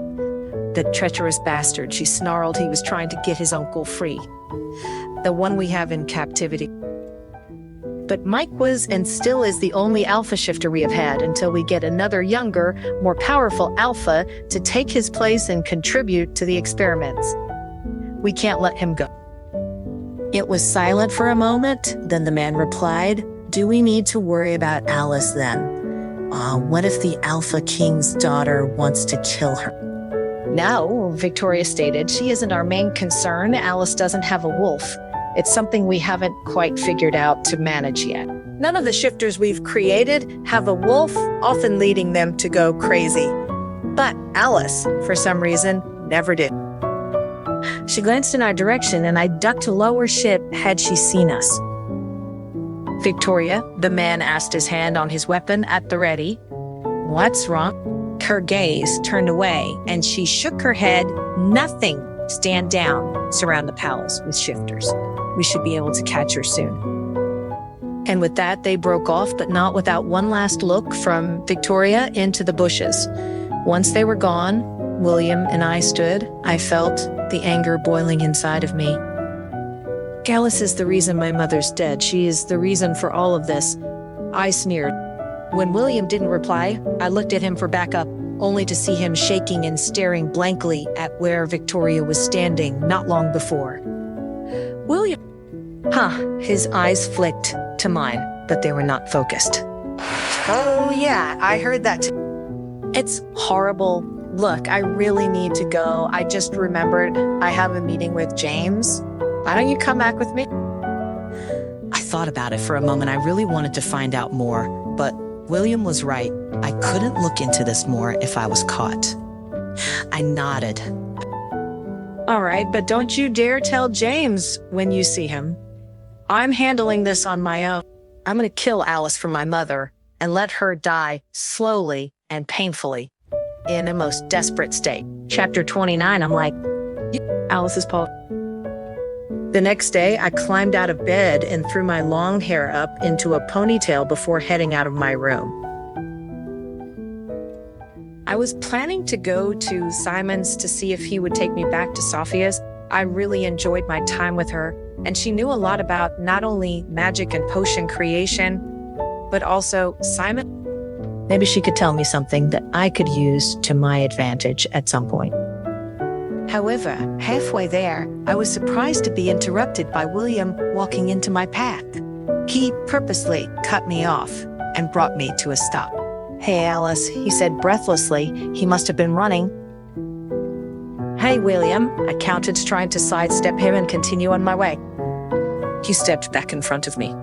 The treacherous bastard, she snarled. He was trying to get his uncle free. The one we have in captivity. But Mike was and still is the only alpha shifter we have had until we get another younger, more powerful alpha to take his place and contribute to the experiments. We can't let him go. It was silent for a moment. Then the man replied, "Do we need to worry about Alice then? What if the Alpha King's daughter wants to kill her?" No, Victoria stated, she isn't our main concern. Alice doesn't have a wolf. It's something we haven't quite figured out to manage yet. None of the shifters we've created have a wolf, often leading them to go crazy. But Alice, for some reason, never did. She glanced in our direction, and I ducked lower ship had she seen us. "Victoria," the man asked, his hand on his weapon at the ready. "What's wrong?" Her gaze turned away, and she shook her head. "Nothing. Stand down. Surround the palace with shifters. We should be able to catch her soon." And with that, they broke off, but not without one last look from Victoria into the bushes. Once they were gone, William and I stood. I felt the anger boiling inside of me. "Gallus is the reason my mother's dead. She is the reason for all of this," I sneered. When William didn't reply, I looked at him for backup, only to see him shaking and staring blankly at where Victoria was standing not long before. "William!" His eyes flicked to mine, but they were not focused. "Oh yeah, I heard that too. It's horrible. Look, I really need to go. I just remembered I have a meeting with James. Why don't you come back with me?" I thought about it for a moment. I really wanted to find out more, but William was right. I couldn't look into this more if I was caught. I nodded. "All right, but don't you dare tell James when you see him. I'm handling this on my own. I'm going to kill Alice for my mother and let her die slowly and painfully in a most desperate state." Chapter 29, I'm like, Alice's Paul. The next day, I climbed out of bed and threw my long hair up into a ponytail before heading out of my room. I was planning to go to Simon's to see if he would take me back to Sophia's. I really enjoyed my time with her, and she knew a lot about not only magic and potion creation, but also Simon. Maybe she could tell me something that I could use to my advantage at some point. However, halfway there, I was surprised to be interrupted by William walking into my path. He purposely cut me off and brought me to a stop. "Hey, Alice," he said breathlessly. He must have been running. "Hey, William," I countered, trying to sidestep him and continue on my way. He stepped back in front of me.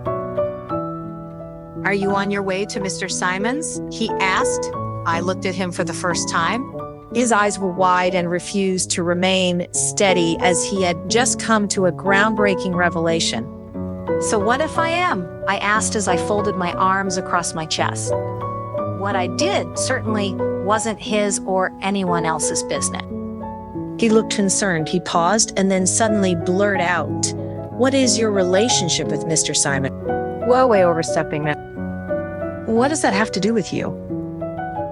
"Are you on your way to Mr. Simon's?" he asked. I looked at him for the first time. His eyes were wide and refused to remain steady as he had just come to a groundbreaking revelation. "So what if I am?" I asked as I folded my arms across my chest. What I did certainly wasn't his or anyone else's business. He looked concerned. He paused and then suddenly blurted out, "What is your relationship with Mr. Simon?" Well, way overstepping that. "What does that have to do with you?"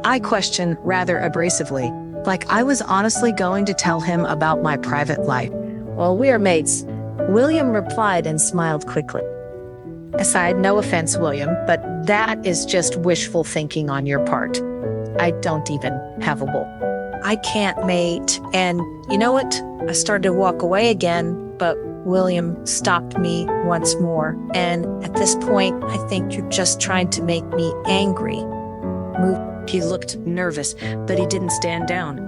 I questioned rather abrasively, like I was honestly going to tell him about my private life. "Well, we are mates," William replied and smiled quickly. Aside, no offense, William, but that is just wishful thinking on your part. I don't even have a wolf. I can't mate. And you know what? I started to walk away again, but William stopped me once more. "And at this point, I think you're just trying to make me angry." He looked nervous, but he didn't stand down.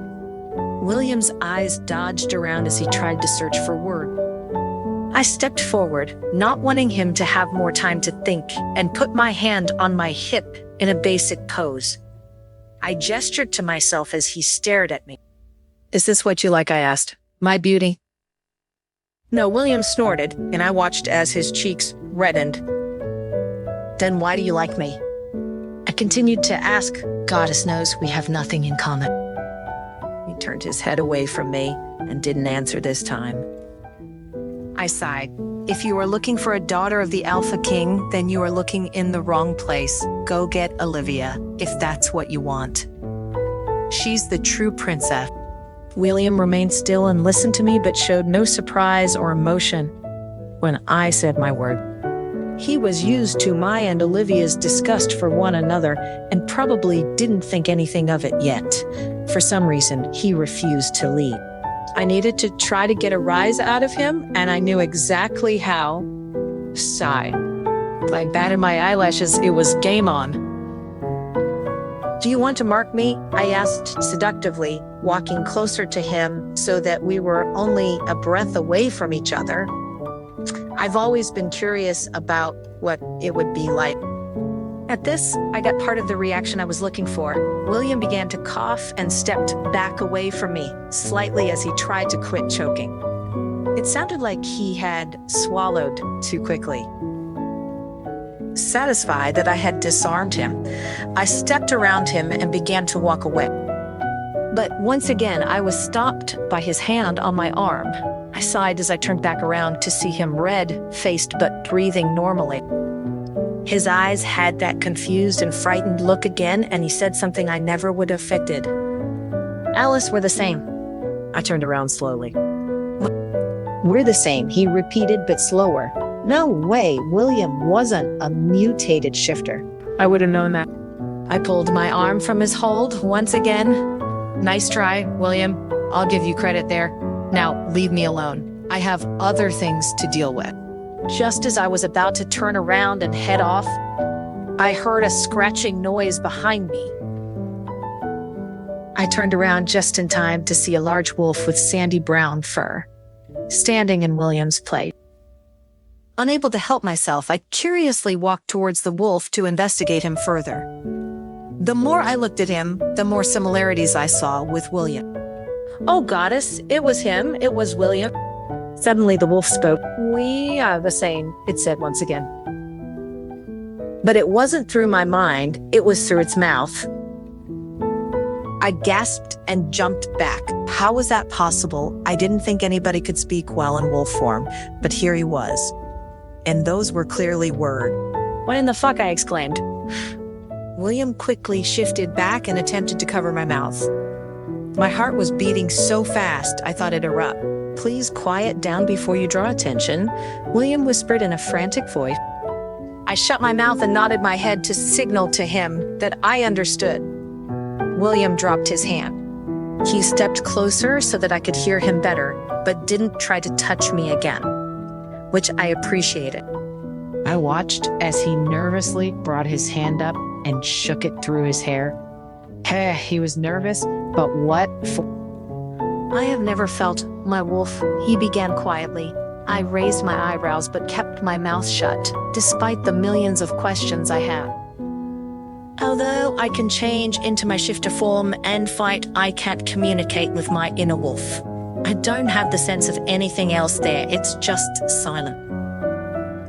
William's eyes dodged around as he tried to search for words. I stepped forward, not wanting him to have more time to think, and put my hand on my hip in a basic pose. I gestured to myself as he stared at me. "Is this what you like?" I asked. "My beauty?" No, William snorted, and I watched as his cheeks reddened. "Then why do you like me?" I continued to ask. Goddess knows we have nothing in common. He turned his head away from me and didn't answer this time. I sighed. "If you are looking for a daughter of the Alpha King, then you are looking in the wrong place. Go get Olivia, if that's what you want. She's the true princess." William remained still and listened to me, but showed no surprise or emotion when I said my word. He was used to my and Olivia's disgust for one another and probably didn't think anything of it yet. For some reason, he refused to leave. I needed to try to get a rise out of him, and I knew exactly how. Sigh. I batted my eyelashes. It was game on. "Do you want to mark me?" I asked seductively, walking closer to him so that we were only a breath away from each other. I've always been curious about what it would be like. At this, I got part of the reaction I was looking for. William began to cough and stepped back away from me, slightly as he tried to quit choking. It sounded like he had swallowed too quickly. Satisfied that I had disarmed him, I stepped around him and began to walk away. But once again, I was stopped by his hand on my arm. I sighed as I turned back around to see him red-faced but breathing normally. His eyes had that confused and frightened look again, and he said something I never would have expected. "Alice, we're the same." I turned around slowly. "We're the same," he repeated, but slower. No way, William wasn't a mutated shifter. I would have known that. I pulled my arm from his hold once again. "Nice try, William. I'll give you credit there. Now, leave me alone. I have other things to deal with." Just as I was about to turn around and head off, I heard a scratching noise behind me. I turned around just in time to see a large wolf with sandy brown fur standing in William's plate. Unable to help myself, I curiously walked towards the wolf to investigate him further. The more I looked at him, the more similarities I saw with William. "Oh, goddess, it was him. It was William." Suddenly the wolf spoke. "We are the same," it said once again. But it wasn't through my mind, it was through its mouth. I gasped and jumped back. How was that possible? I didn't think anybody could speak well in wolf form, but here he was. And those were clearly words. "What in the fuck?" I exclaimed. William quickly shifted back and attempted to cover my mouth. My heart was beating so fast, I thought it'd erupt. "Please quiet down before you draw attention," William whispered in a frantic voice. I shut my mouth and nodded my head to signal to him that I understood. William dropped his hand. He stepped closer so that I could hear him better, but didn't try to touch me again, which I appreciated. I watched as he nervously brought his hand up and shook it through his hair. He was nervous, but what for? "I have never felt my wolf," he began quietly. I raised my eyebrows but kept my mouth shut, despite the millions of questions I had. "Although I can change into my shifter form and fight, I can't communicate with my inner wolf. I don't have the sense of anything else there. It's just silent."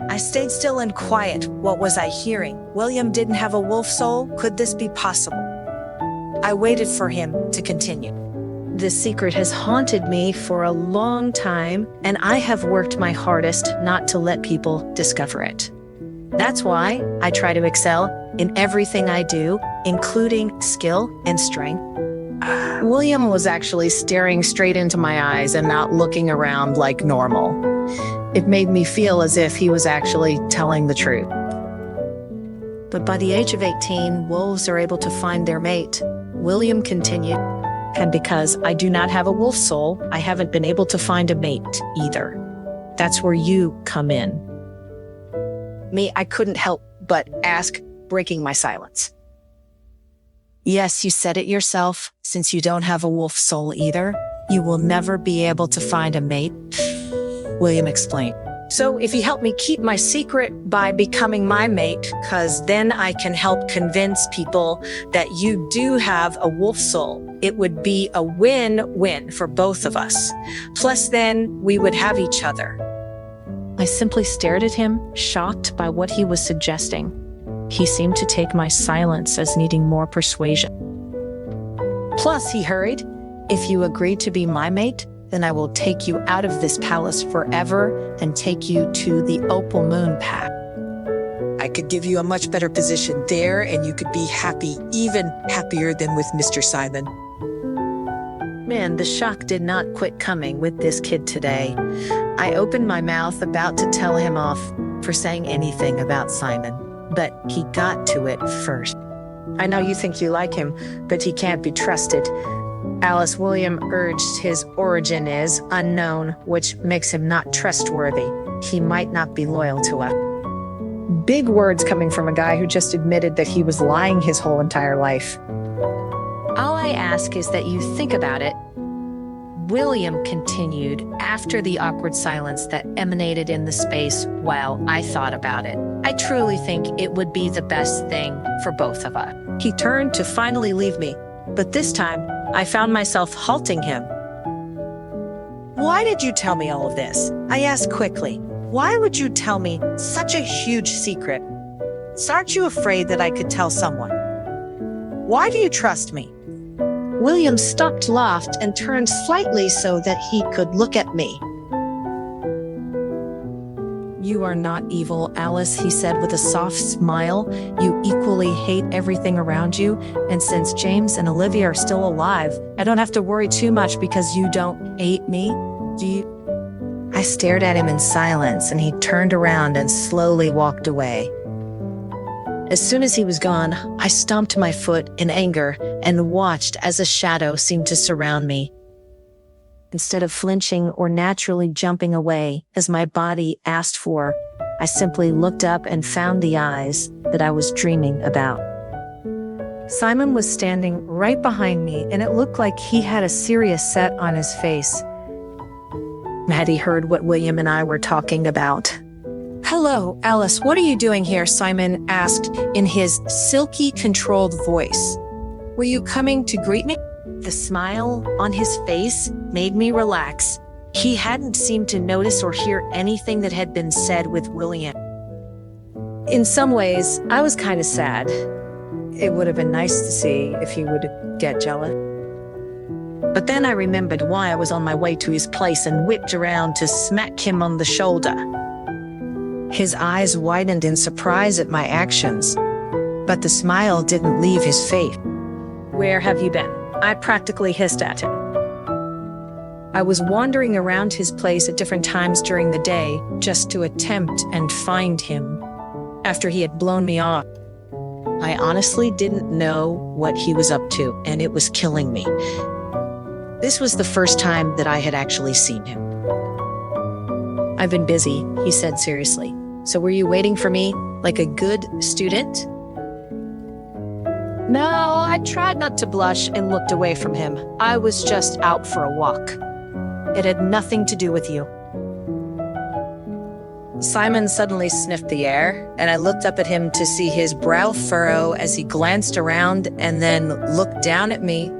I stayed still and quiet. What was I hearing? William didn't have a wolf soul? Could this be possible? I waited for him to continue. "This secret has haunted me for a long time, and I have worked my hardest not to let people discover it. That's why I try to excel in everything I do, including skill and strength." William was actually staring straight into my eyes and not looking around like normal. It made me feel as if he was actually telling the truth. "But by the age of 18, wolves are able to find their mate," William continued. "And because I do not have a wolf soul, I haven't been able to find a mate either. That's where you come in." Me, I couldn't help but ask, breaking my silence. "Yes, you said it yourself. Since you don't have a wolf soul either, you will never be able to find a mate," William explained. "So if you help me keep my secret by becoming my mate, cause then I can help convince people that you do have a wolf soul, it would be a win-win for both of us. Plus then we would have each other." I simply stared at him, shocked by what he was suggesting. He seemed to take my silence as needing more persuasion. "Plus," he hurried, "if you agree to be my mate, then I will take you out of this palace forever and take you to the Opal Moon Path. I could give you a much better position there, and you could be happy, even happier than with Mr. Simon." Man, the shock did not quit coming with this kid today. I opened my mouth, about to tell him off for saying anything about Simon, but he got to it first. I know you think you like him, but he can't be trusted. Alice, William urged his origin is unknown, which makes him not trustworthy. He might not be loyal to us. Big words coming from a guy who just admitted that he was lying his whole entire life. All I ask is that you think about it. William continued after the awkward silence that emanated in the space while I thought about it. I truly think it would be the best thing for both of us. He turned to finally leave me, but this time I found myself halting him. Why did you tell me all of this? I asked quickly. Why would you tell me such a huge secret? Aren't you afraid that I could tell someone? Why do you trust me? William stopped, laughed, and turned slightly so that he could look at me. You are not evil, Alice, he said with a soft smile. You equally hate everything around you, and since James and Olivia are still alive, I don't have to worry too much because you don't hate me. Do you? I stared at him in silence, and he turned around and slowly walked away. As soon as he was gone, I stomped my foot in anger and watched as a shadow seemed to surround me. Instead of flinching or naturally jumping away, as my body asked for, I simply looked up and found the eyes that I was dreaming about. Simon was standing right behind me, and it looked like he had a serious set on his face. Had he heard what William and I were talking about? Hello, Alice, what are you doing here? Simon asked in his silky, controlled voice. Were you coming to greet me? The smile on his face made me relax. He hadn't seemed to notice or hear anything that had been said with William. In some ways, I was kind of sad. It would have been nice to see if he would get jealous. But then I remembered why I was on my way to his place and whipped around to smack him on the shoulder. His eyes widened in surprise at my actions, but the smile didn't leave his face. Where have you been? I practically hissed at him. I was wandering around his place at different times during the day just to attempt and find him after he had blown me off. I honestly didn't know what he was up to, and it was killing me. This was the first time that I had actually seen him. I've been busy, he said seriously. So were you waiting for me like a good student? No, I tried not to blush and looked away from him. I was just out for a walk. It had nothing to do with you. Simon suddenly sniffed the air, and I looked up at him to see his brow furrow as he glanced around and then looked down at me.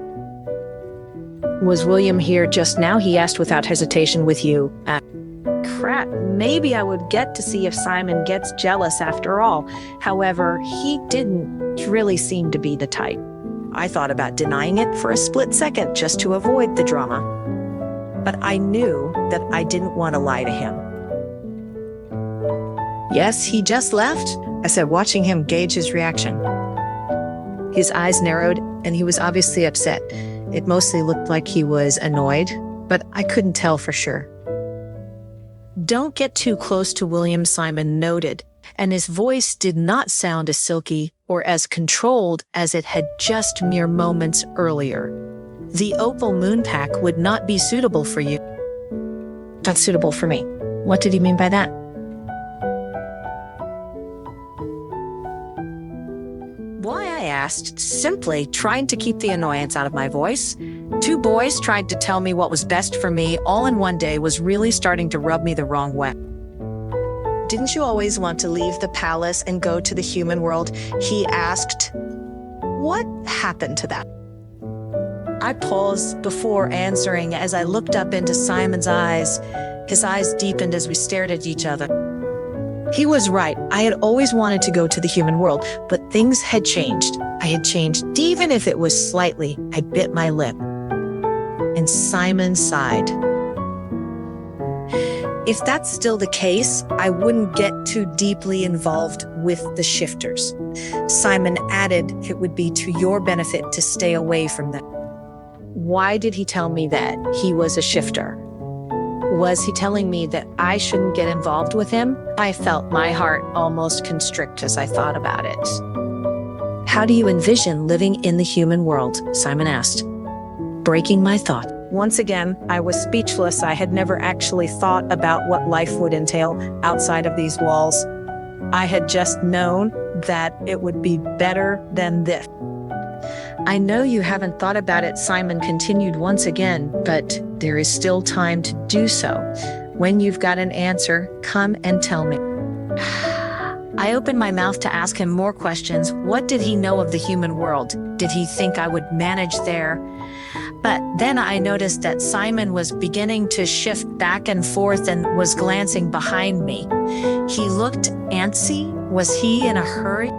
Was William here just now? He asked without hesitation. With you. Crap, maybe I would get to see if Simon gets jealous after all. However, he didn't really seem to be the type. I thought about denying it for a split second just to avoid the drama. But I knew that I didn't want to lie to him. Yes, he just left, I said, watching him gauge his reaction. His eyes narrowed, and he was obviously upset. It mostly looked like he was annoyed, but I couldn't tell for sure. Don't get too close to William, Simon noted, and his voice did not sound as silky or as controlled as it had just mere moments earlier. The opal moon pack would not be suitable for you. Not suitable for me. What did he mean by that? Why, I asked, simply trying to keep the annoyance out of my voice. Two boys tried to tell me what was best for me all in one day was really starting to rub me the wrong way. Didn't you always want to leave the palace and go to the human world? He asked. What happened to that? I paused before answering as I looked up into Simon's eyes. His eyes deepened as we stared at each other. He was right. I had always wanted to go to the human world, but things had changed. I had changed, even if it was slightly. I bit my lip. And Simon sighed. If that's still the case, I wouldn't get too deeply involved with the shifters. Simon added it would be to your benefit to stay away from them. Why did he tell me that he was a shifter? Was he telling me that I shouldn't get involved with him? I felt my heart almost constrict as I thought about it. How do you envision living in the human world? Simon asked, breaking my thought. Once again, I was speechless. I had never actually thought about what life would entail outside of these walls. I had just known that it would be better than this. I know you haven't thought about it, Simon continued once again, but there is still time to do so. When you've got an answer, come and tell me. I opened my mouth to ask him more questions. What did he know of the human world? Did he think I would manage there? But then I noticed that Simon was beginning to shift back and forth and was glancing behind me. He looked antsy. Was he in a hurry?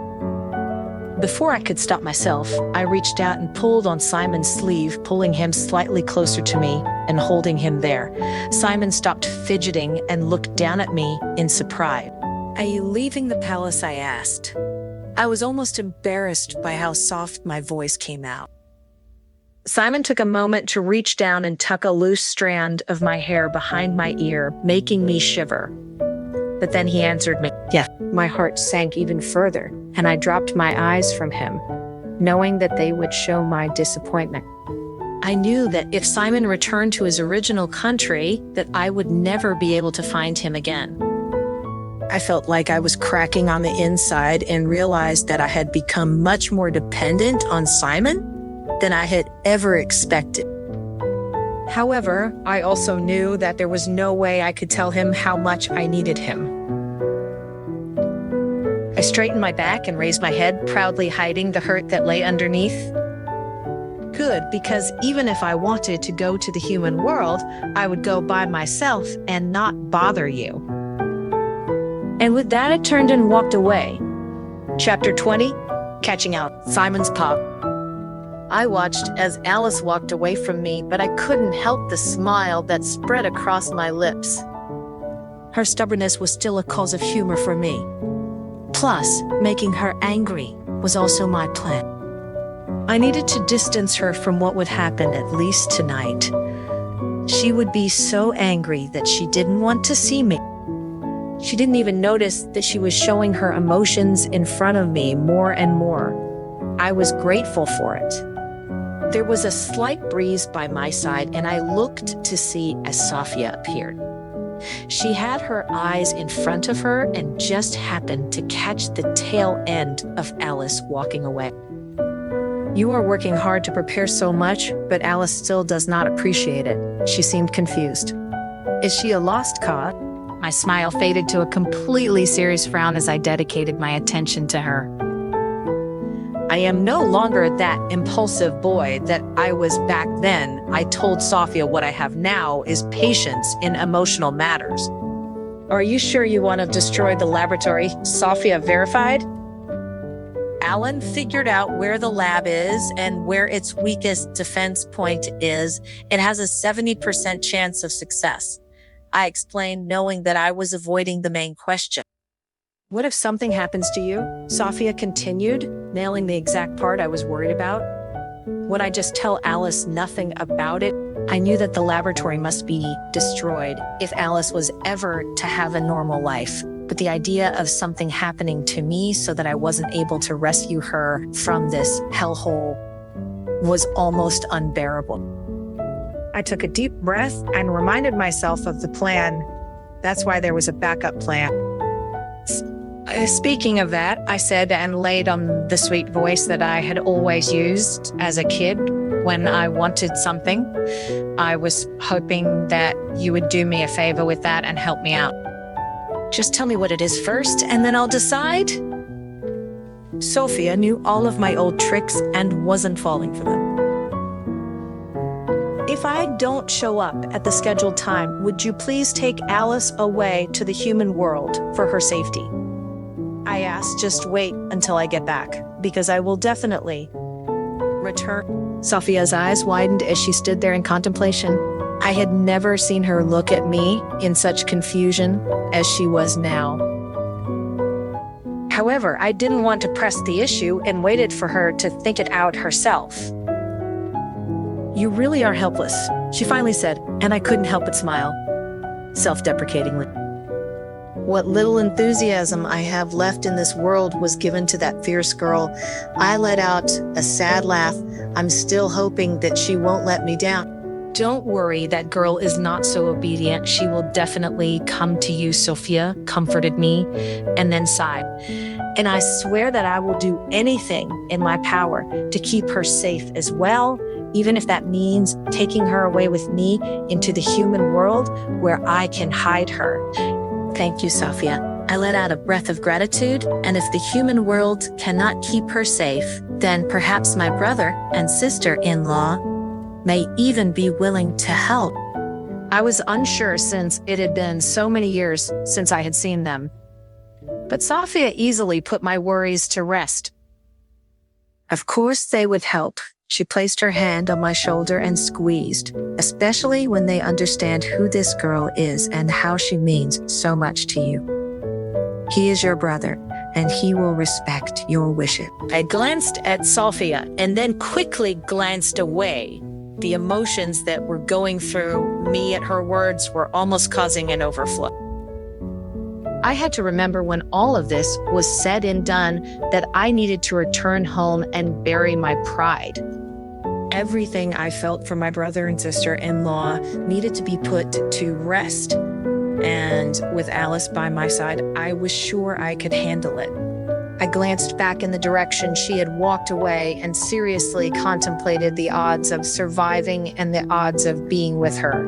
Before I could stop myself, I reached out and pulled on Simon's sleeve, pulling him slightly closer to me and holding him there. Simon stopped fidgeting and looked down at me in surprise. Are you leaving the palace? I asked. I was almost embarrassed by how soft my voice came out. Simon took a moment to reach down and tuck a loose strand of my hair behind my ear, making me shiver. But then he answered me. Yes. My heart sank even further, and I dropped my eyes from him, knowing that they would show my disappointment. I knew that if Simon returned to his original country, that I would never be able to find him again. I felt like I was cracking on the inside and realized that I had become much more dependent on Simon than I had ever expected. However, I also knew that there was no way I could tell him how much I needed him. I straightened my back and raised my head, proudly hiding the hurt that lay underneath. Good, because even if I wanted to go to the human world, I would go by myself and not bother you. And with that, I turned and walked away. Chapter 20, Catching Out, Simon's Pop. I watched as Alice walked away from me, but I couldn't help the smile that spread across my lips. Her stubbornness was still a cause of humor for me. Plus, making her angry was also my plan. I needed to distance her from what would happen, at least tonight. She would be so angry that she didn't want to see me. She didn't even notice that she was showing her emotions in front of me more and more. I was grateful for it. There was a slight breeze by my side, and I looked to see as Sophia appeared. She had her eyes in front of her and just happened to catch the tail end of Alice walking away. You are working hard to prepare so much, but Alice still does not appreciate it. She seemed confused. Is she a lost cause? My smile faded to a completely serious frown as I dedicated my attention to her. I am no longer that impulsive boy that I was back then. I told Sophia what I have now is patience in emotional matters. Are you sure you want to destroy the laboratory? Sophia verified. Alan figured out where the lab is and where its weakest defense point is. It has a 70% chance of success. I explained, knowing that I was avoiding the main question. What if something happens to you? Sophia continued, nailing the exact part I was worried about. Would I just tell Alice nothing about it? I knew that the laboratory must be destroyed if Alice was ever to have a normal life. But the idea of something happening to me so that I wasn't able to rescue her from this hellhole was almost unbearable. I took a deep breath and reminded myself of the plan. That's why there was a backup plan. Speaking of that, I said, and laid on the sweet voice that I had always used as a kid when I wanted something. I was hoping that you would do me a favor with that and help me out. Just tell me what it is first, and then I'll decide. Sophia knew all of my old tricks and wasn't falling for them. If I don't show up at the scheduled time, would you please take Alice away to the human world for her safety? I asked, just wait until I get back, because I will definitely return. Sophia's eyes widened as she stood there in contemplation. I had never seen her look at me in such confusion as she was now. However, I didn't want to press the issue and waited for her to think it out herself. You really are helpless, she finally said, and I couldn't help but smile. self-deprecatingly. What little enthusiasm I have left in this world was given to that fierce girl. I let out a sad laugh. I'm still hoping that she won't let me down. Don't worry, that girl is not so obedient. She will definitely come to you, Sophia comforted me, and then sighed. And I swear that I will do anything in my power to keep her safe as well, even if that means taking her away with me into the human world where I can hide her. Thank you, Sophia. I let out a breath of gratitude, and if the human world cannot keep her safe, then perhaps my brother and sister-in-law may even be willing to help. I was unsure since it had been so many years since I had seen them. But Sophia easily put my worries to rest. Of course they would help. She placed her hand on my shoulder and squeezed, especially when they understand who this girl is and how she means so much to you. He is your brother, and he will respect your wishes. I glanced at Sophia and then quickly glanced away. The emotions that were going through me at her words were almost causing an overflow. I had to remember when all of this was said and done that I needed to return home and bury my pride. Everything I felt for my brother and sister-in-law needed to be put to rest. And with Alice by my side, I was sure I could handle it. I glanced back in the direction she had walked away and seriously contemplated the odds of surviving and the odds of being with her.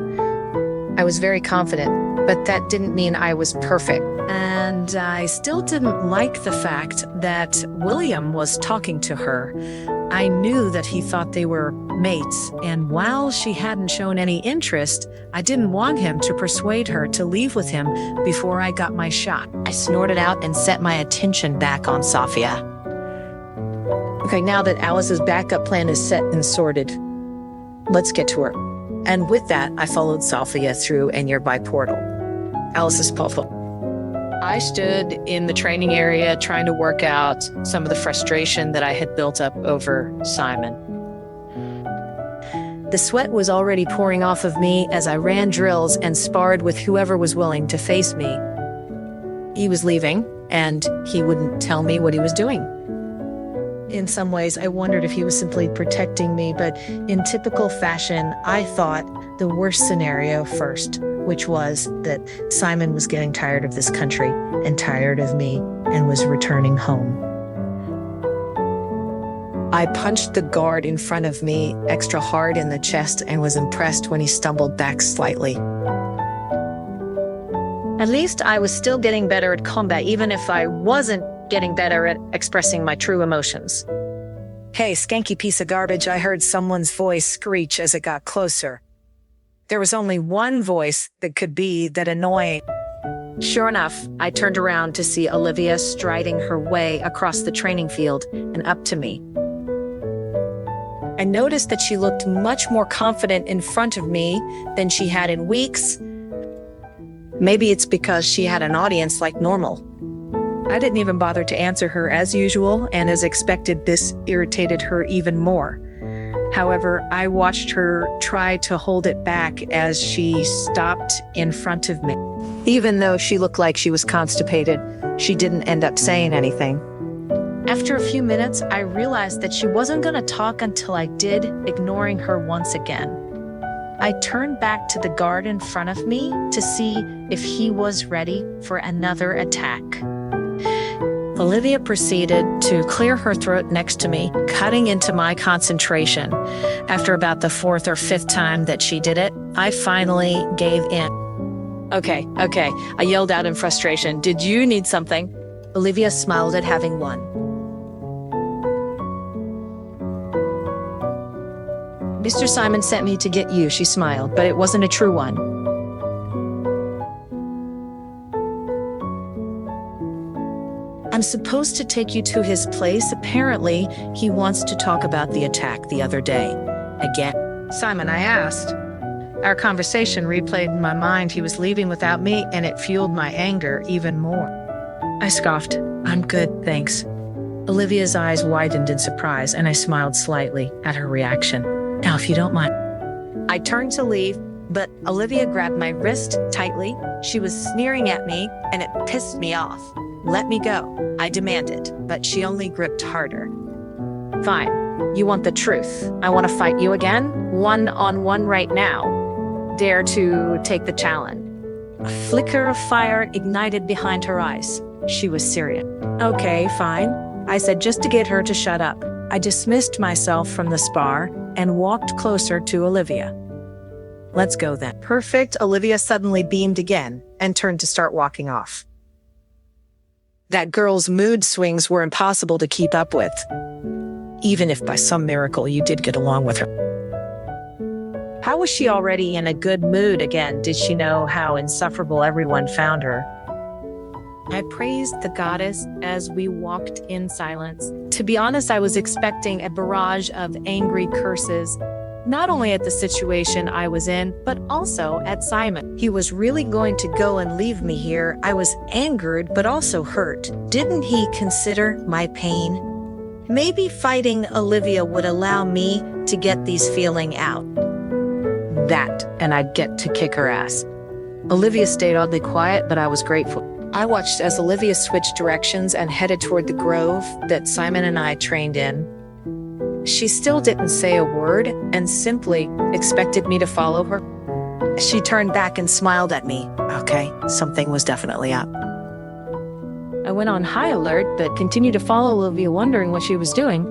I was very confident, but that didn't mean I was perfect. And I still didn't like the fact that William was talking to her. I knew that he thought they were mates, and while she hadn't shown any interest, I didn't want him to persuade her to leave with him before I got my shot. I snorted out and set my attention back on Sophia. Okay, now that Alice's backup plan is set and sorted, let's get to her. And with that, I followed Sophia through a nearby portal. Alice's portal. I stood in the training area trying to work out some of the frustration that I had built up over Simon. The sweat was already pouring off of me as I ran drills and sparred with whoever was willing to face me. He was leaving, and he wouldn't tell me what he was doing. In some ways, I wondered if he was simply protecting me, but in typical fashion, I thought the worst scenario first, which was that Simon was getting tired of this country and tired of me and was returning home. I punched the guard in front of me extra hard in the chest and was impressed when he stumbled back slightly. At least I was still getting better at combat, even if I wasn't getting better at expressing my true emotions. Hey, skanky piece of garbage, I heard someone's voice screech as it got closer. There was only one voice that could be that annoying. Sure enough, I turned around to see Olivia striding her way across the training field and up to me. I noticed that she looked much more confident in front of me than she had in weeks. Maybe it's because she had an audience like normal. I didn't even bother to answer her as usual, and as expected, this irritated her even more. However, I watched her try to hold it back as she stopped in front of me. Even though she looked like she was constipated, she didn't end up saying anything. After a few minutes, I realized that she wasn't going to talk until I did, ignoring her once again. I turned back to the guard in front of me to see if he was ready for another attack. Olivia proceeded to clear her throat next to me, cutting into my concentration. After about the fourth or fifth time that she did it, I finally gave in. Okay, I yelled out in frustration. Did you need something? Olivia smiled at having won. Mr. Simon sent me to get you, she smiled, but it wasn't a true one. I'm supposed to take you to his place. Apparently, he wants to talk about the attack the other day. Again. Simon, I asked. Our conversation replayed in my mind. He was leaving without me, and it fueled my anger even more. I scoffed. I'm good, thanks. Olivia's eyes widened in surprise, and I smiled slightly at her reaction. Now, if you don't mind. I turned to leave, But Olivia grabbed my wrist tightly. She was sneering at me, and it pissed me off. "Let me go," I demanded, but she only gripped harder. "Fine. You want the truth. I want to fight you again, one-on-one right now. Dare to take the challenge." A flicker of fire ignited behind her eyes. She was serious. "Okay, fine," I said, just to get her to shut up. I dismissed myself from the spar and walked closer to Olivia. "Let's go then." Perfect. Olivia suddenly beamed again and turned to start walking off. That girl's mood swings were impossible to keep up with, even if by some miracle you did get along with her. How was she already in a good mood again? Did she know how insufferable everyone found her? I praised the goddess as we walked in silence. To be honest, I was expecting a barrage of angry curses, not only at the situation I was in, but also at Simon. He was really going to go and leave me here. I was angered, but also hurt. Didn't he consider my pain? Maybe fighting Olivia would allow me to get these feelings out. That, and I'd get to kick her ass. Olivia stayed oddly quiet, but I was grateful. I watched as Olivia switched directions and headed toward the grove that Simon and I trained in. She still didn't say a word and simply expected me to follow her. She turned back and smiled at me. Okay, something was definitely up. I went on high alert, but continued to follow Olivia, wondering what she was doing.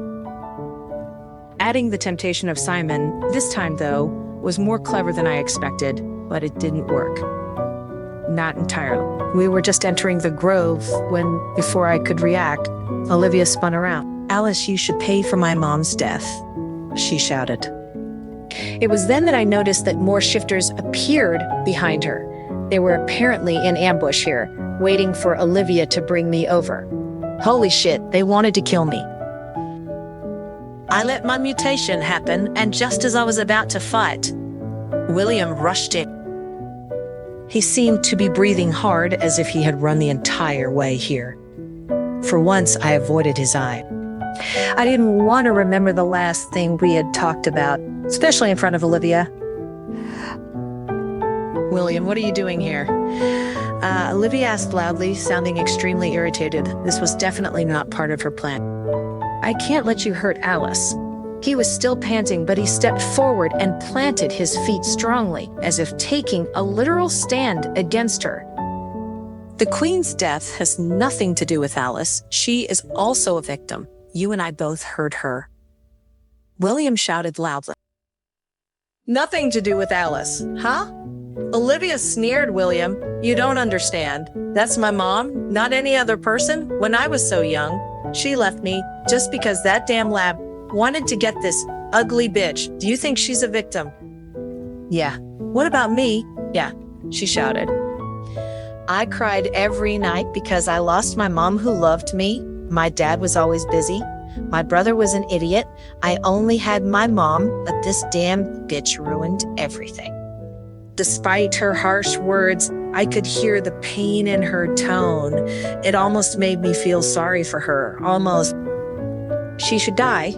Adding the temptation of Simon, this time though, was more clever than I expected, but it didn't work. Not entirely. We were just entering the grove when, before I could react, Olivia spun around. "Alice, you should pay for my mom's death," she shouted. It was then that I noticed that more shifters appeared behind her. They were apparently in ambush here, waiting for Olivia to bring me over. Holy shit, they wanted to kill me. I let my mutation happen, and just as I was about to fight, William rushed in. He seemed to be breathing hard, as if he had run the entire way here. For once, I avoided his eye. I didn't want to remember the last thing we had talked about, especially in front of Olivia. "William, what are you doing here?" Olivia asked loudly, sounding extremely irritated. This was definitely not part of her plan. "I can't let you hurt Alice." He was still panting, but he stepped forward and planted his feet strongly, as if taking a literal stand against her. "The Queen's death has nothing to do with Alice. She is also a victim. You and I both heard her." William shouted loudly. "Nothing to do with Alice, huh?" Olivia sneered. "William, you don't understand. That's my mom, not any other person. When I was so young, she left me just because that damn lab wanted to get this ugly bitch. Do you think she's a victim?" "Yeah." "What about me?" "Yeah," she shouted. "I cried every night because I lost my mom who loved me. My dad was always busy. My brother was an idiot. I only had my mom, but this damn bitch ruined everything." Despite her harsh words, I could hear the pain in her tone. It almost made me feel sorry for her. Almost. "She should die."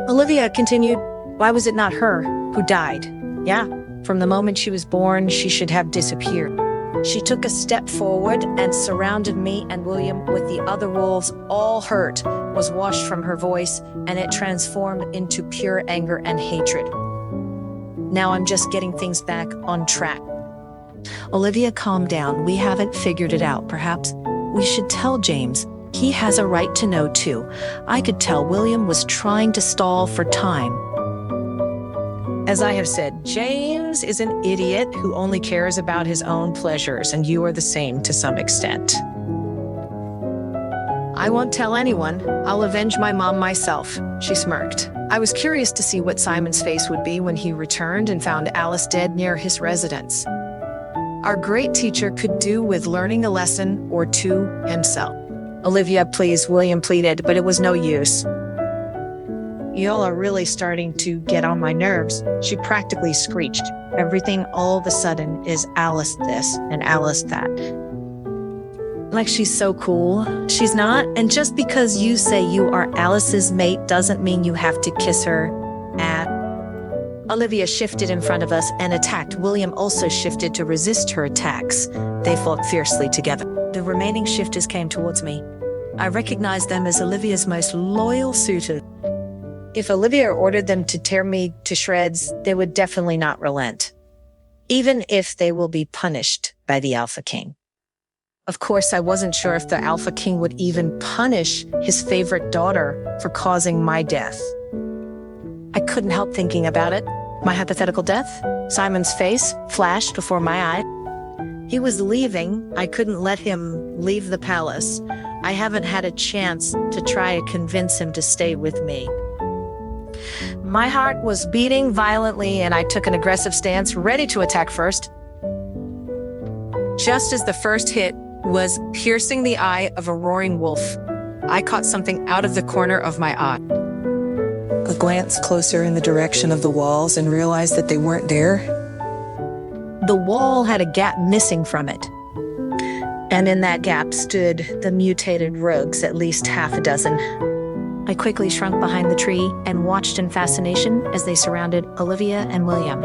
Olivia continued. "Why was it not her who died? Yeah, from the moment she was born, she should have disappeared." She took a step forward and surrounded me and William with the other wolves. All hurt was washed from her voice, and it transformed into pure anger and hatred. Now I'm just getting things back on track. "Olivia, calm down. We haven't figured it out. Perhaps we should tell James. He has a right to know too." I could tell William was trying to stall for time. As I have said, James is an idiot who only cares about his own pleasures, and you are the same to some extent. "I won't tell anyone. I'll avenge my mom myself," she smirked. I was curious to see what Simon's face would be when he returned and found Alice dead near his residence. Our great teacher could do with learning a lesson or two himself. "Olivia, please," William pleaded, but it was no use. "Y'all are really starting to get on my nerves," she practically screeched. "Everything all of a sudden is Alice this and Alice that. Like she's so cool. She's not, and just because you say you are Alice's mate doesn't mean you have to kiss her." Olivia shifted in front of us and attacked. William also shifted to resist her attacks. They fought fiercely together. The remaining shifters came towards me. I recognized them as Olivia's most loyal suitors. If Olivia ordered them to tear me to shreds, they would definitely not relent, even if they will be punished by the Alpha King. Of course, I wasn't sure if the Alpha King would even punish his favorite daughter for causing my death. I couldn't help thinking about it. My hypothetical death? Simon's face flashed before my eye. He was leaving. I couldn't let him leave the palace. I haven't had a chance to try to convince him to stay with me. My heart was beating violently, and I took an aggressive stance, ready to attack first. Just as the first hit was piercing the eye of a roaring wolf, I caught something out of the corner of my eye. I glanced closer in the direction of the walls and realized that they weren't there. The wall had a gap missing from it, and in that gap stood the mutated rogues, at least half a dozen. I quickly shrunk behind the tree and watched in fascination as they surrounded Olivia and William.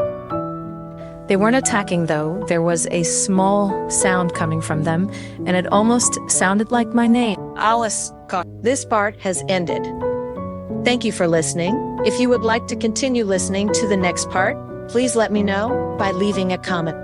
They weren't attacking, though. There was a small sound coming from them, and it almost sounded like my name, Alice. This part has ended. Thank you for listening. If you would like to continue listening to the next part, please let me know by leaving a comment.